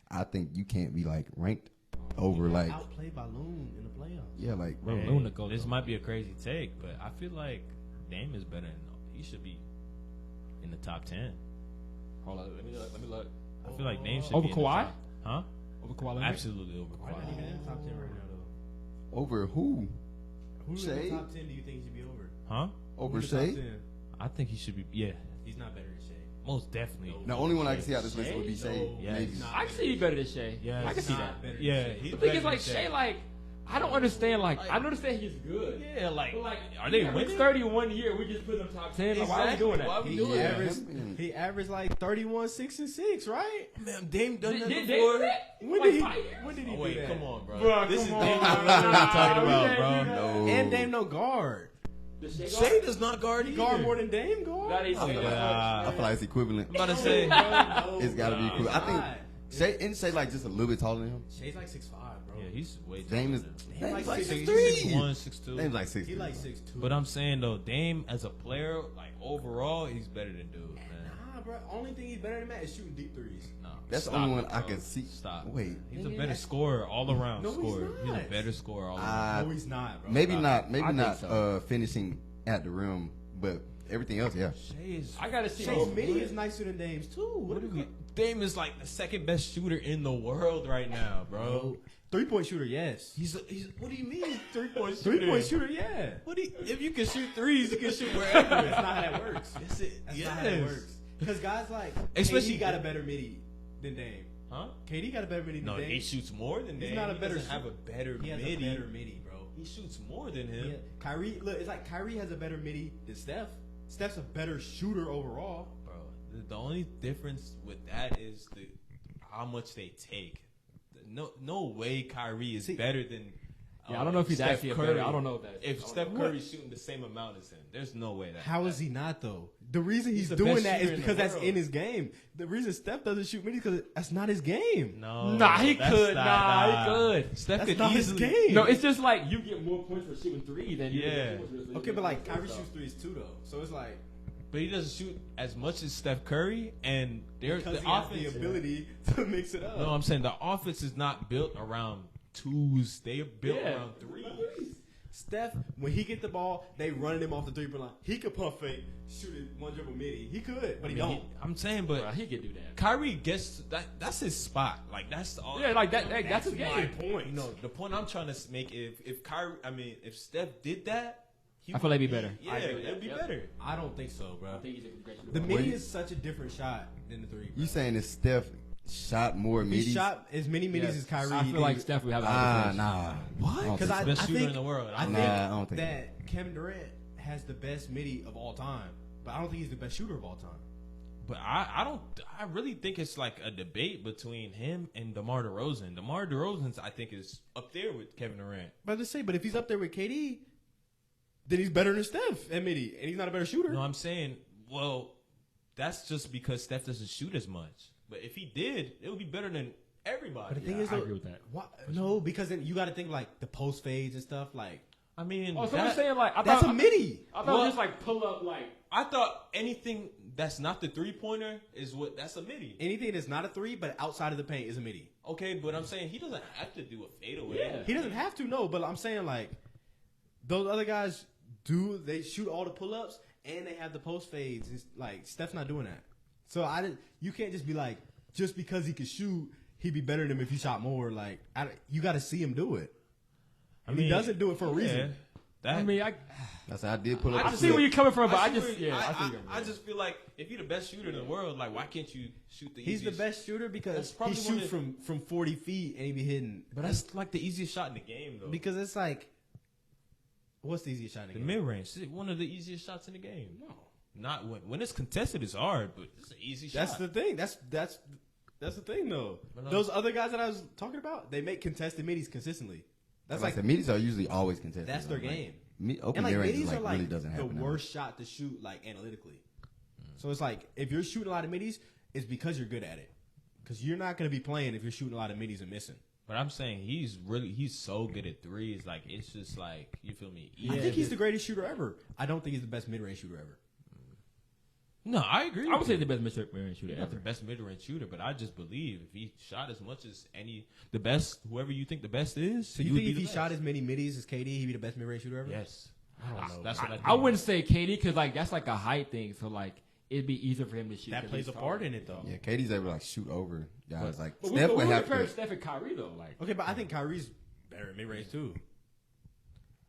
S3: I think you can't be like ranked over like
S4: Outplayed by Loon in the playoffs.
S3: yeah, like
S2: Bro,
S1: Hey,
S2: Luna goes
S1: this
S2: up.
S1: might be a crazy take, but I feel like Dame is better than he should be in the top 10.
S2: Hold on, let me look.
S1: I feel like Dame should
S2: Over
S1: be in the
S2: Kawhi?
S1: top. Huh?
S2: Over Kawhi Leonard?
S1: Absolutely over
S4: Why not
S1: Kawhi.
S4: even in the top 10 right now, though?
S3: over who?
S4: Who in
S3: Shea?
S4: the top 10 do you think he should be over?
S1: Huh?
S3: Over
S4: Who in the top
S3: Shea?
S4: 10?
S1: I think he should be. Yeah,
S4: He's not better than Shea.
S1: most definitely.
S3: The only one I can see out this list would be Shea.
S4: No.
S1: Yeah,
S3: maybe.
S1: he's
S2: I can see he better than Shea.
S1: Yeah,
S2: I can see
S4: not
S2: that.
S4: better than
S1: Yeah,
S4: Shea.
S1: he's
S2: The thing
S1: better
S2: is, like,
S1: than
S2: Shea, like, I don't understand, like, I understand he's good.
S1: Yeah, like,
S2: But, like,
S1: are they
S2: he averaged
S1: winning?
S2: 31 year, we just put him top 10. Like, why are we doing that?
S1: Why we
S4: He
S1: doing that?
S4: averaged, he averaged like 31, 6, and 6, right?
S1: Man, Dame done that
S2: Did
S1: before.
S2: they do that?
S4: When
S2: Like,
S4: did
S2: 5 years?
S4: When did he
S1: Oh,
S4: do
S1: wait,
S4: that?
S1: come on, bro.
S2: Bruh,
S1: This
S2: come
S1: is
S2: on,
S1: Dame
S2: bro.
S1: what we're talking
S2: We
S1: about,
S2: can't
S1: bro.
S2: do that.
S3: No.
S4: And Dame no guard.
S2: Does Shea
S1: Shea
S2: guard?
S1: does not guard
S4: He
S1: either.
S4: guard more than Dame guard.
S2: That ain't
S3: I feel
S2: Shea
S3: like-
S2: guard.
S3: I feel like it's equivalent.
S1: I'm about to say.
S4: No,
S3: It's got to be
S4: no,
S3: equivalent. I
S4: it's not.
S3: think Shea like just a little bit taller than him.
S4: Shay's like 6'5", bro.
S1: Yeah, he's way
S3: Dame is
S4: He like
S3: like
S4: 6'3".
S3: 6'3".
S1: 6'1", 6'2".
S3: Dame's like 6'3".
S4: He like 6'2".
S1: But I'm saying though, Dame as a player, like overall, he's better than dude, man.
S4: Nah, bro. Only thing he's better than Matt is shooting deep threes.
S1: No,
S3: That's the
S1: stop
S3: only one
S1: it,
S3: I
S1: bro.
S3: can see.
S1: Stop.
S3: Wait.
S1: He's a
S4: Yeah,
S1: better
S4: that's-
S1: scorer all around.
S4: No, he's
S1: scorer. He's a
S4: not.
S1: better scorer all around.
S4: No, he's not, bro.
S3: Maybe
S1: Stop.
S3: not. Maybe
S2: I think
S3: not
S2: so.
S3: finishing at the rim, but everything else, yeah.
S1: Shea is.
S2: I gotta see.
S4: Shay's midi is nicer than Dame's too. What do we?
S1: Dame is like the second best shooter in the world right now, bro.
S4: 3-point shooter, yes.
S1: He's. What do you mean 3-point shooter?
S4: 3-point shooter, yeah.
S1: What do you, if you can shoot threes, you can shoot wherever.
S4: That's not how that works.
S1: Yes, it.
S4: That's
S1: yes.
S4: not how that works. Because guys like
S1: Especially-
S4: KD got a better midi than Dame.
S1: Huh?
S4: KD got a better midi than
S1: No,
S4: Dame.
S1: he shoots more than
S4: He's
S1: Dame.
S4: not a
S1: He
S4: better
S1: doesn't have a
S4: shooter.
S1: better
S4: He has
S1: midi.
S4: a better midi, bro.
S1: He shoots more than him.
S4: Yeah. Kyrie, look, it's like Kyrie has a better midi than Steph. Steph's a better shooter overall.
S1: Bro, the only difference with that is how much they take. No way Kyrie is better than.
S2: Yeah, I don't know if he's
S1: Steph
S2: actually a
S1: Curry.
S2: better. I don't know if that.
S1: If
S2: I don't
S1: Steph
S2: know.
S1: Curry's shooting the same amount as him, there's no way that.
S4: How is he not though? The reason he's
S1: the
S4: doing
S1: best
S4: that is
S1: shooter in the
S4: because that's
S1: world.
S4: in his game. The reason Steph doesn't shoot midi because that's not his game.
S1: No,
S2: Nah, he
S1: that's
S2: could.
S1: not-
S2: Nah, he could.
S1: Steph
S4: That's
S1: could
S4: not his
S1: easily.
S4: game.
S2: No, it's just like you get more points for shooting 3 than you
S1: Yeah.
S2: get points for
S4: Okay, but like Kyrie
S2: So-
S4: shoots threes too though, so it's like
S1: But he doesn't shoot as much as Steph Curry, and
S4: because
S1: the
S4: he has
S1: offense.
S4: the ability to mix it up.
S1: No, I'm saying the offense is not built around twos. They are built
S2: Yeah.
S1: around threes.
S4: Steph, when he get the ball, they running him off the 3-point line. He could pump fake, shoot it one dribble midi. He could, but he don't.
S1: I'm saying, but
S2: Bro, he could do that.
S1: Kyrie gets that's his spot. Like that's all.
S2: Yeah, like that. That's his
S4: my
S2: game.
S4: point.
S1: No, the point I'm trying to make if Kyrie, if Steph did that, he
S2: I feel like it'd be better.
S1: Yeah,
S2: I agree with that.
S1: it'd be
S2: Yep.
S1: better.
S4: I don't think so, bro.
S2: I think he's a great shooter.
S4: The
S3: Wait.
S4: midi is such a different shot than the 3.
S3: You saying if Steph shot more
S4: He
S3: middies?
S4: shot as many midis as Kyrie.
S2: I feel like Steph would have a higher percentage.
S3: Nah.
S1: What?
S3: don't
S4: Because
S3: think
S4: I,
S1: Best
S4: I
S1: shooter
S4: think
S1: in the world.
S4: I
S1: Nah,
S4: think
S3: I don't think
S4: that Kevin Durant has the best midi of all time, but I don't think he's the best shooter of all time.
S1: But I really think it's like a debate between him and DeMar DeRozan. DeMar DeRozan, I think, is up there with Kevin Durant.
S4: But let's say, but if he's up there with KD, then he's better than Steph at midi, and he's not a better shooter.
S1: No, I'm saying, well, that's just because Steph doesn't shoot as much. But if he did, it would be better than everybody.
S4: But the thing
S2: Yeah,
S4: is,
S2: I
S4: though,
S2: agree with that.
S4: No, because then you got to think like the post fades and stuff. Like
S1: I mean,
S2: Oh, so I'm saying like I
S4: that's
S2: thought
S4: a midi.
S2: I thought
S1: Well-
S2: it was just like pull up like.
S1: I thought anything that's not the 3-pointer is that's a midi.
S4: Anything that's not a 3, but outside of the paint is a midi.
S1: Okay, but I'm saying he doesn't have to do a fadeaway.
S2: Yeah.
S4: He doesn't have to, no. But I'm saying like those other guys do. They shoot all the pull ups and they have the post fades. It's like Steph's not doing that. So you can't just be like just because he can shoot, he'd be better than him if he shot more. Like you got to see him do it. And he doesn't do it for a reason.
S1: That,
S2: I mean,
S3: That's how I did pull up.
S2: I
S3: the
S2: see
S3: shit.
S2: where you're coming from, but I
S1: see
S2: just,
S1: where-
S2: yeah, I see where you're
S1: I
S2: coming
S1: just feel like if you're the best shooter in the world, like why can't you shoot the
S4: He's the
S1: easiest?
S4: best shooter because
S1: That's
S4: he
S1: probably
S4: shoots
S1: one
S4: from 40 feet and he be hitting.
S1: But that's like the easiest shot in the game, though.
S4: Because it's like, what's the easiest shot in the
S1: The
S4: game?
S1: mid range, one of the easiest shots in the game. No, not when it's contested. It's hard, but it's an easy
S4: That's
S1: shot.
S4: the thing. That's the thing, though.
S1: But,
S4: Those other guys that I was talking about, they make contested middies consistently. That's
S3: Like
S4: like
S3: the middies are usually always contested.
S4: that's their
S3: Like,
S4: game.
S3: Open
S4: And like
S3: mid range
S4: middies
S3: like
S4: are like
S3: really doesn't
S4: the
S3: happen.
S4: worst shot to shoot like analytically. So it's like if you're shooting a lot of middies, it's because you're good at it. Because you're not going to be playing if you're shooting a lot of middies and missing.
S1: But I'm saying he's so good at threes. Like it's just like you feel me.
S4: I think he's the greatest shooter ever. I don't think he's the best mid-range shooter ever.
S1: No, I agree.
S2: I would
S1: with
S2: say
S1: you.
S2: the best mid-range shooter
S1: He's not the
S2: ever.
S1: best mid-range shooter, but I just believe if he shot as much as the best, whoever you think the best is,
S4: So you
S1: would
S4: think
S1: be
S4: if
S1: the
S4: he
S1: best.
S4: shot as many middies as KD, he'd be the best mid-range shooter ever?
S1: Yes,
S4: I don't know.
S1: That's what I think.
S2: I wouldn't say KD because like that's like a height thing. So like it'd be easier for him to shoot.
S4: That
S2: 'cause
S4: plays
S2: he's
S4: a part
S2: taller.
S4: in it, though.
S3: Yeah, KD's able to like shoot over guys. Like
S2: But
S3: Steph
S2: we
S3: would have
S2: compare
S3: to.
S2: Steph and Kyrie though. Like
S4: Okay, but I think Kyrie's better at mid-range, too.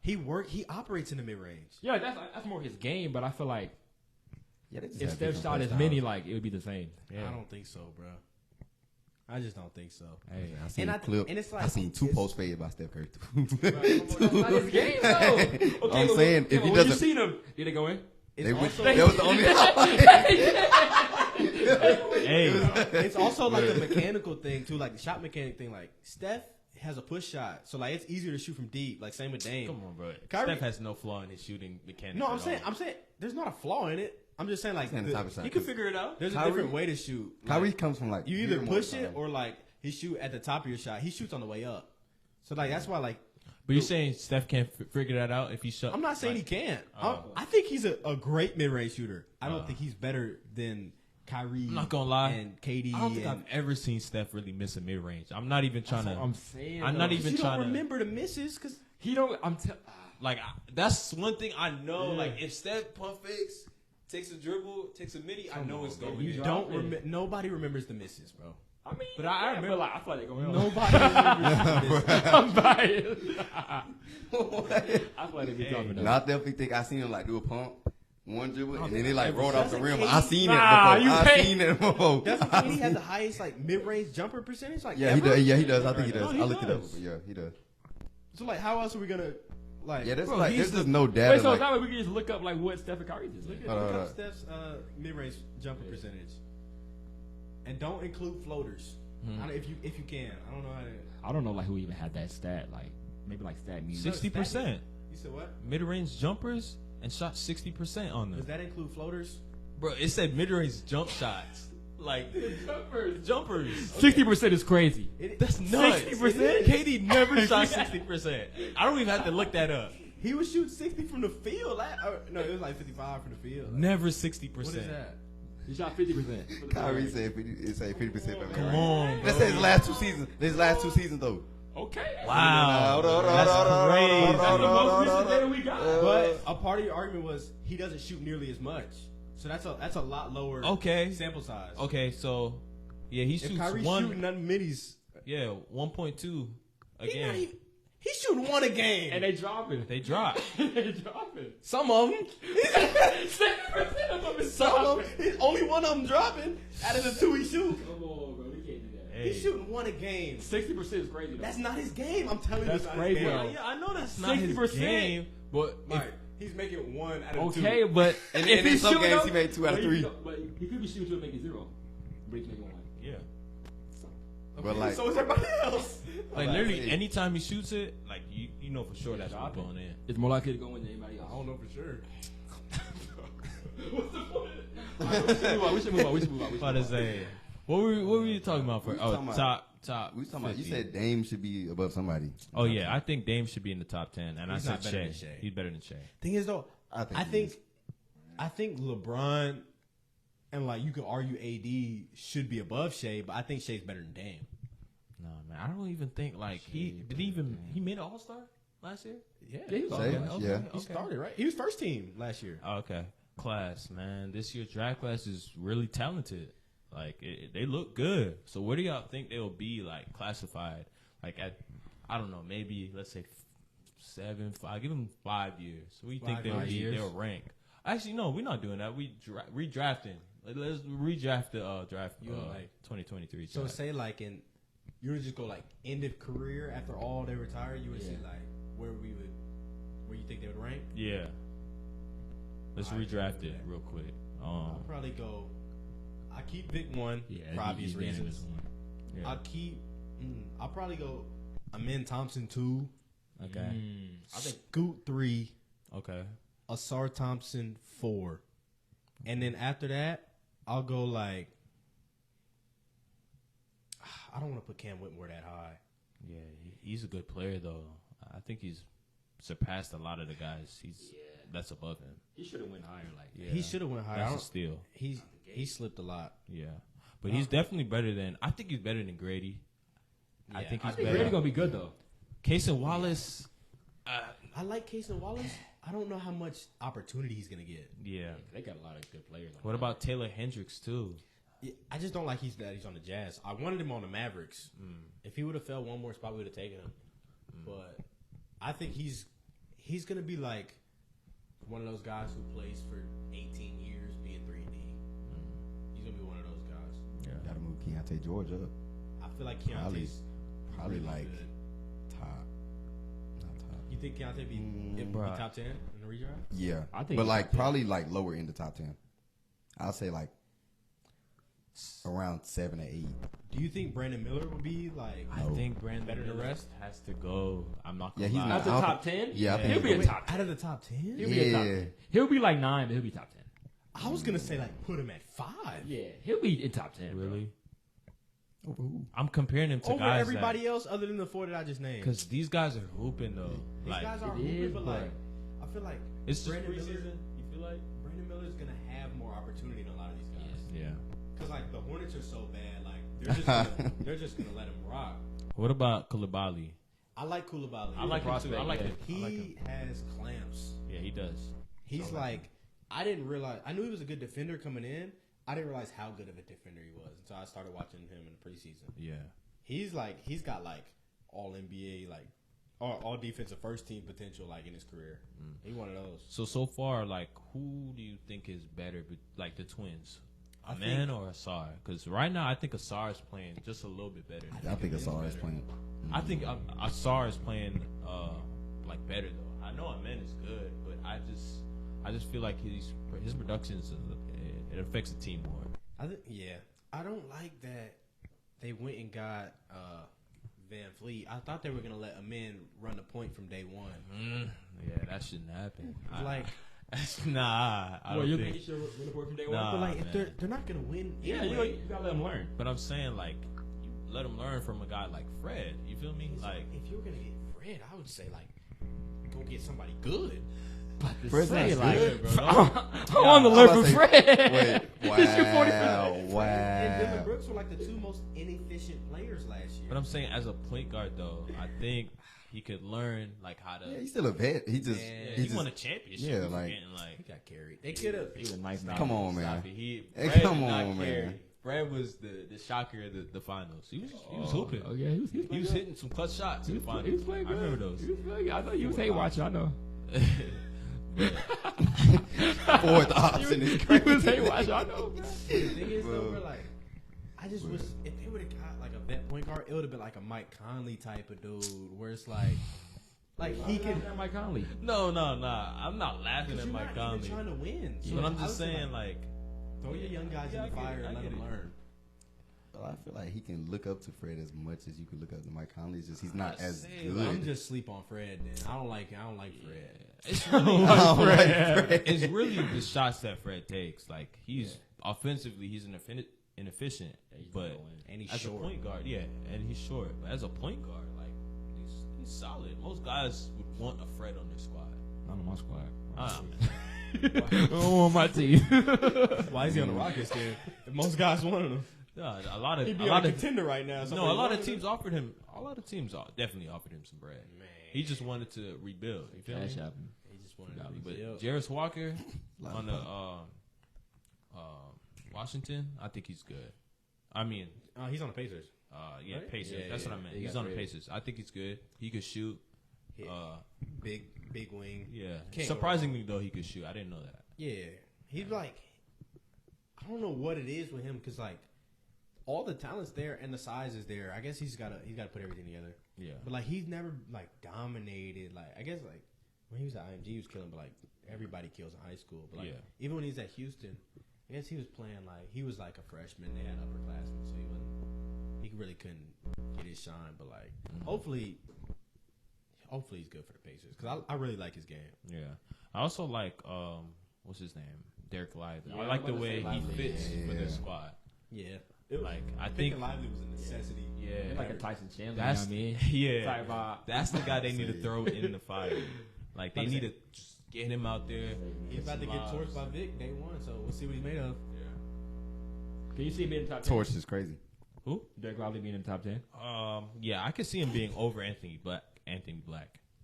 S4: He operates in the mid-range.
S2: yeah, that's more his game. But I feel like
S3: Yeah, they just
S2: if
S3: have
S2: Steph
S3: different
S2: shot as
S3: playstyle.
S2: many, like it would be the same.
S4: I don't think so, bro. I just don't think so.
S2: Hey,
S3: I seen
S4: And
S3: a clip.
S4: and it's like
S3: I seen two
S4: it's-
S3: post fade by Steph Curry.
S2: that's not his game though. Okay,
S3: I'm saying, if he
S2: when you
S3: doesn't-
S2: seen him, did it go in?
S3: They
S4: It's
S3: was,
S4: also,
S3: that was the only.
S1: Hey,
S4: it's also like a mechanical thing too, like the shot mechanic thing. Like Steph has a push shot, so like it's easier to shoot from deep. Like same with Dame.
S1: come on, bro.
S4: Kyrie-
S1: Steph has no flaw in his shooting mechanics.
S4: No,
S1: at
S4: I'm saying there's not a flaw in it. I'm just saying like
S3: saying the type of shot.
S1: He can figure it out.
S4: there's a
S3: Kyrie-
S4: different way to shoot. Like,
S3: Kyrie comes from like
S4: you either
S3: here more
S4: push
S3: time.
S4: it or like he shoot at the top of your shot. He shoots on the way up. So like that's why like
S1: But you're saying Steph can't figure that out if he shot?
S4: I'm not saying he can't.
S1: Oh.
S4: I think he's a great mid-range shooter. I don't think he's better than Kyrie.
S1: I'm not gonna lie.
S4: And KD.
S1: I don't think
S4: and,
S1: I've ever seen Steph really miss a mid range. I'm not even trying to.
S2: I'm saying.
S1: I'm
S2: though.
S1: not even
S4: you
S1: trying
S4: don't
S1: to.
S4: remember the misses because
S2: He don't.
S1: Like that's one thing I know. Like if Steph pump fakes, takes a dribble, takes a midi, I know it's going.
S4: you
S1: in.
S4: don't remember. Nobody remembers the misses, bro.
S2: I mean,
S1: But I remember-
S2: like I feel like they're going on.
S4: Nobody remembers the misses.
S2: I'm biased. I feel like they be talking
S3: No,
S2: about.
S3: I definitely think I seen him like do a pump, one dribble, and then he
S4: think
S3: like
S4: ever
S3: rolled off the
S4: doesn't
S3: rim.
S4: KD
S3: I seen
S2: Nah,
S3: it
S2: you
S3: before. I
S2: can't-
S3: seen it before.
S4: Doesn't KD have the highest like mid-range jumper percentage? Like
S3: Yeah, he
S4: ever?
S3: does. Yeah, he does. I think he
S4: No,
S3: does.
S4: he
S3: I looked it up.
S4: does.
S3: Yeah, he does.
S4: So like, how else are we gonna like?
S3: Yeah, there's
S1: Bro,
S3: like
S1: he's
S3: there's just no data.
S2: Wait, so
S3: like,
S2: that way we can just look up like what Steph and Kyrie did. Look at
S3: Hold on,
S4: look
S3: hold
S4: up
S3: on.
S4: Steph's mid-range jumper percentage, and don't include floaters. I don't, if you can, I don't know how to.
S2: I don't know like who even had that stat. Like maybe like stat news.
S1: 60%
S4: You said what?
S1: mid range jumpers and shot 60% on
S4: Does
S1: them.
S4: that include floaters?
S1: Bro, it said mid range jump shots. Like jumpers.
S2: 60% is crazy.
S1: That's nuts.
S2: 60%?
S1: KD never shot 60%. I don't even have to look that up.
S4: He would shoot 60 from the field. No, it was like 55 from the field.
S1: Never 60%.
S4: What is that?
S2: He shot 50%.
S3: Kyrie said 50. It say 50%.
S1: Come on,
S3: Let's
S1: bro.
S3: say his last two seasons. His last two seasons though.
S2: Okay.
S1: Wow.
S3: Hold on,
S1: That's
S3: hold on,
S1: crazy.
S3: hold on,
S2: That's the
S3: hold on,
S2: most
S3: hold
S2: recent
S3: on,
S2: data
S3: hold
S2: we got.
S4: But a part of your argument was he doesn't shoot nearly as much. So that's a lot lower
S1: Okay.
S4: sample size.
S1: Okay, so yeah, he
S4: If
S1: shoots
S4: Kyrie's
S1: one.
S4: shooting none middies,
S1: 1.2
S4: he's
S1: again.
S4: he's shooting one a game.
S2: And they dropping.
S1: They drop.
S2: They dropping.
S4: some of them.
S2: 60% of them is
S4: Some of
S2: dropping.
S4: them. Only one of them dropping out of the two he shoots.
S2: Come on, bro. We can't do that.
S1: Hey.
S4: He's shooting one a game.
S2: 60% is crazy. Though.
S4: That's not his game. I'm telling you,
S2: That's
S4: it's not
S2: crazy,
S4: his
S2: bro.
S4: game.
S1: Yeah, I know that's not his
S2: 60%.
S1: game, but
S4: Right. He's making one out of two.
S2: Okay, but
S3: And
S2: if
S3: in
S2: he's
S3: some
S2: shooting
S3: games
S2: up-
S3: he made 2 out of
S2: but he-
S3: 3.
S2: But he could be shooting to make it 0. But he's making 1.
S1: yeah,
S3: But like,
S4: So is everybody else.
S1: like
S3: Like,
S1: literally
S3: hey.
S1: anytime he shoots it, like you know for sure that's what's
S2: dropping.
S1: going in.
S2: It's more likely to go in than anybody else.
S4: I don't know for sure.
S2: What's the point? We should move on.
S1: About to say, what were you talking about for?
S3: We
S1: Oh,
S3: talking about-
S1: top.
S3: we talking about. You
S1: 50.
S3: said Dame should be above somebody.
S1: Oh yeah, I think Dame should be in the top 10, and
S4: He's
S1: I
S4: not
S1: said
S4: better than
S1: Shea.
S4: Shea.
S1: He's better than Shea.
S4: Thing is though,
S3: I think
S4: I
S3: he
S4: think
S3: is.
S4: I think LeBron and like you could argue AD should be above Shea, but I think Shea's better than Dame.
S1: No man, I don't even think like he made an All Star last year.
S4: Yeah,
S2: Yeah, he was
S3: Shea,
S2: okay.
S3: yeah.
S4: he started right. He was first team last year.
S1: Oh, okay, class man. This year's draft class is really talented. Like they look good. So where do y'all think they'll be like classified? Like at I don't know, maybe let's say 7, 5. Give them 5 years. So we think
S4: 5 years.
S1: they'll rank. Actually, no, we're not doing that. We redrafting. Let's redraft the draft.
S4: You like
S1: 2023.
S4: So
S1: draft.
S4: say like you would just go like end of career after all they retire. You would see like where you think they would rank.
S1: Yeah. Let's
S4: Alright,
S1: redraft
S4: do
S1: it
S4: that.
S1: real quick.
S4: I'll probably go. I keep Vic 1 for obvious reasons.
S1: Yeah.
S4: I'll probably go Amen Thompson 2.
S2: Okay.
S4: I think Scoot 3.
S1: Okay.
S4: Asar Thompson 4. And then after that, I'll go like. I don't want to put Cam Whitmore that high.
S1: Yeah, he's a good player though. I think he's surpassed a lot of the guys. That's above him.
S2: He should have went higher. Like
S1: Yeah.
S4: He should have went higher.
S1: That's a steal.
S4: He slipped a lot.
S1: Yeah, but he's definitely better than. I think he's better than Grady. I
S4: Yeah,
S1: think
S2: I
S1: he's
S2: think
S1: better.
S2: Grady gonna be good though.
S1: Casey Wallace.
S4: I like Case and Wallace. I don't know how much opportunity he's gonna get.
S1: Yeah.
S2: They got a lot of good players.
S1: What about Taylor Hendricks too?
S4: Yeah, I just don't like he's on the Jazz. I wanted him on the Mavericks. If he would have fell one more spot, we would have taken him. But I think he's gonna be like one of those guys who plays for 18 years, being 3D. He's gonna be one of those guys.
S1: Yeah.
S3: Gotta move Keontae George up.
S4: I feel like Keontae's
S3: Probably
S4: really
S3: like
S4: good.
S3: top. Not top.
S4: You think Keontae be
S1: Bruh.
S4: top 10 in the redraft?
S3: Yeah.
S2: I think
S3: but
S2: he's
S3: like
S2: top 10.
S3: probably like lower in the top 10. I'll say like around 7 or 8.
S4: Do you think Brandon Miller would be like?
S1: I think Brandon
S4: Better than the
S1: Miller
S4: rest?
S1: has to go. I'm not gonna
S3: Yeah, he's
S1: lie.
S3: not-
S2: After
S3: I'll-
S2: top 10,
S3: Yeah, I think
S2: he'll be a
S3: he'll
S2: top 10.
S4: Out of the top 10?
S2: He'll be a top
S3: Yeah.
S2: 10. He'll be like 9, but he'll be top 10.
S4: I was gonna say like put him at 5.
S2: Yeah, he'll be in top 10.
S1: Really?
S3: Ooh.
S1: I'm comparing him to
S4: Over
S1: guys
S4: everybody else other than the 4 that I just named.
S1: because these guys are hooping though.
S4: These
S1: Like
S4: guys are
S2: it
S4: hooping,
S2: is,
S4: but
S2: but-
S4: like I feel like
S1: it's just
S4: Brandon Miller.
S1: preseason. You feel like?
S4: Brandon Miller's gonna have more opportunity than a lot of these guys.
S1: Yeah.
S4: Because like the Hornets are so bad, like they're just gonna let him rock.
S1: What about Coulibaly?
S4: I like Koulibaly.
S1: I like him too. I like
S2: yeah.
S1: him. I like
S4: He
S1: him.
S4: has clamps.
S1: Yeah, he does.
S4: He's like I didn't realize. I knew he was a good defender coming in. I didn't realize how good of a defender he was until I started watching him in the preseason.
S1: Yeah.
S4: He's got like all NBA, like all defensive first team potential, like in his career. He's one of those.
S1: So far, like, who do you think is better, like the twins?
S4: I
S1: Amen or Asar? Because right now, I think Asar is playing just a little bit better.
S3: I think Asar is playing.
S1: I think Asar is playing like better though. I know Amen is good, but I just feel like his production it affects the team more.
S4: I don't like that they went and got Van Fleet. I thought they were gonna let Amen run the point from day one.
S1: Yeah, that shouldn't happen.
S4: Like,
S1: nah, I
S2: Well,
S1: don't
S2: you
S1: think.
S2: think he should win the board from day
S1: Nah.
S2: one?
S4: but like
S1: man.
S4: if they're not gonna win,
S2: Yeah,
S4: anyway,
S2: you gotta let him learn.
S1: But I'm saying like, you let him learn from a guy like Fred. You feel me? Like,
S4: if you were gonna get Fred, I would say like go get somebody good.
S3: Fred's not
S2: like,
S3: good, bro.
S2: I want to
S3: I
S2: learn
S3: was
S2: from
S3: about to say,
S2: Fred.
S3: Wait,
S2: He shoot 40%.
S3: wow.
S4: And Dylan Brooks were like the two most inefficient players last year.
S1: but I'm saying as a point guard though, I think he could learn like how to.
S3: Yeah, he's still a vet. He just,
S1: Yeah,
S3: he
S1: he
S3: just
S1: won a championship.
S3: yeah,
S1: We
S3: like-
S1: forgetting,
S4: he
S1: like
S4: got carried. They could have.
S2: He was a nice guy.
S3: come on, man.
S1: stop it.
S3: Hey,
S1: Fred
S3: come
S1: did not
S3: on,
S1: carry.
S3: man.
S1: Fred was the shocker of the finals. He was hooping.
S2: Oh, yeah, he was
S1: He was hitting some clutch shots in the finals.
S2: He was playing
S1: I
S2: good.
S1: remember those.
S2: He was playing good. I know you was hate watching. I know.
S3: Fourth option is
S2: He
S3: crazy.
S2: was hate watching. I know.
S4: The thing is, though, we're like, I just wish if they would have got like a vet point guard, it would have been like a Mike Conley type of dude, where it's like he can.
S2: Mike Conley.
S1: No, I'm not laughing
S4: Because
S1: at
S4: you're
S1: Mike
S4: not
S1: Conley.
S4: even trying to win. So
S1: But I'm
S4: I
S1: just
S4: would say,
S1: saying, like,
S4: throw your young guys
S1: Yeah,
S4: in the
S1: I get
S4: fire
S1: it,
S4: and
S1: I
S4: let
S1: get
S4: them
S1: it.
S4: learn.
S3: Well, I feel like he can look up to Fred as much as you can look up to Mike Conley. It's just he's not
S1: I
S3: as
S1: say,
S3: good.
S1: like,
S4: I'm just sleep on Fred. Then I don't like Fred.
S1: it's really,
S3: I don't like Fred.
S1: it's really the shots that Fred takes. Like he's offensively, he's inefficient, but
S4: And he's
S1: as
S4: short.
S1: a point guard, yeah, and he's short. But as a point guard, like he's solid. Most guys would want a Fred on their squad.
S2: Not on my squad.
S1: Oh,
S2: On my team.
S4: Why is he on the Rockets then? If most guys wanted him,
S1: yeah, a lot of
S4: he'd
S1: a
S4: be
S1: lot
S4: on a
S1: of
S4: contender right now.
S1: no, a
S4: Somebody
S1: lot of
S4: wanted
S1: teams
S4: him.
S1: offered him. A lot of teams definitely offered him some bread.
S4: Man,
S1: He just wanted to rebuild. You feel me?
S2: Cash happened.
S4: he just wanted to
S1: But
S4: rebuild.
S1: Jarris Walker on the Washington, I think he's good. I mean,
S4: He's on the Pacers.
S1: yeah,
S4: Right?
S1: Pacers.
S4: Yeah,
S1: That's
S4: yeah,
S1: what I meant.
S2: he
S1: He's
S2: got
S1: on the
S2: traded.
S1: Pacers. I think he's good. He could shoot.
S4: Big wing.
S1: Yeah.
S4: Can't go
S1: Surprisingly though, he could shoot. I didn't know that.
S4: Yeah, he's like, I don't know what it is with him because like all the talent's there and the size is there. I guess he's gotta put everything together.
S1: Yeah.
S4: But like he's never like dominated. Like I guess like when he was at IMG, he was killing. But like everybody kills in high school. But like even when he's at Houston, I guess he was playing like he was like a freshman. They had upperclassmen, so he really couldn't get his shine. But like hopefully he's good for the Pacers because I really like his game.
S1: Yeah. I also like what's his name? Derek Lively.
S2: Yeah,
S1: I like the
S2: I'm about to
S1: way
S2: say
S1: he
S2: Lively.
S1: fits for this squad.
S4: Yeah,
S1: Like I think
S4: Lively was a necessity.
S1: yeah.
S2: Like a Tyson Chandler.
S1: That's
S2: you know what I mean?
S1: yeah.
S2: Type vibe.
S1: That's the guy they need to throw in the fire. Like they need to just get him out there.
S4: He's about to get torched by Vic day one, so we'll see what he's made of.
S2: Can you see him being in the top 10?
S3: Torch is crazy.
S1: Who?
S2: Derek Lively being in the top 10?
S1: Yeah, I could see him being over Anthony Black.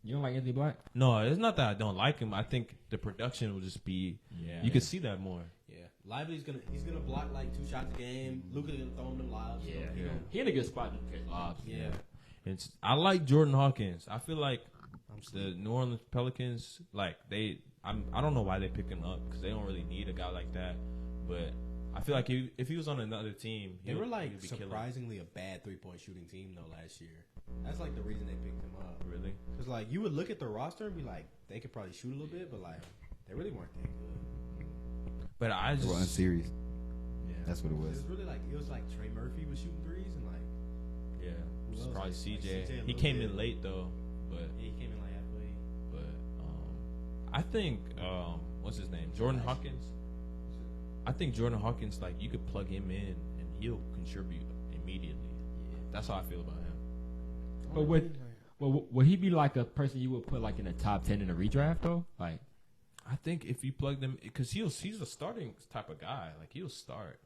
S2: You don't like Anthony Black?
S1: No, it's not that I don't like him. I think the production will just be.
S2: Yeah.
S1: You could see that more.
S4: Yeah, Lively's gonna block like 2 shots a game. Luka's gonna throw him them lobs.
S2: Yeah.
S4: You know,
S2: He in a good spot to catch lobs.
S4: yeah.
S1: I like Jordan Hawkins. I feel like the New Orleans Pelicans, like I don't know why they picked him up because they don't really need a guy like that. But I feel like if he was on another team,
S4: They were like
S1: he'd be killing.
S4: surprisingly a bad 3-point shooting team though last year. That's like the reason they picked him up.
S1: Really?
S4: Because like you would look at the roster and be like, they could probably shoot a little bit, but like they really weren't that good.
S1: But I
S3: They were
S1: just
S3: unserious.
S4: Yeah,
S3: That's what it was.
S4: It was like Trey Murphy was shooting threes and like
S1: yeah,
S4: Who
S1: it's
S4: else?
S1: probably
S4: Like
S1: CJ.
S4: CJ a
S1: He
S4: little
S1: came
S4: bit.
S1: in late though, but
S4: he came in like halfway.
S1: I think what's his name? Jordan Hawkins. I think Jordan Hawkins, like you could plug him in and he'll contribute immediately. That's how I feel about him.
S2: But would he be like a person you would put like in the top 10 in a redraft though? Like,
S1: I think if you plug them, because he's a starting type of guy. Like he'll start.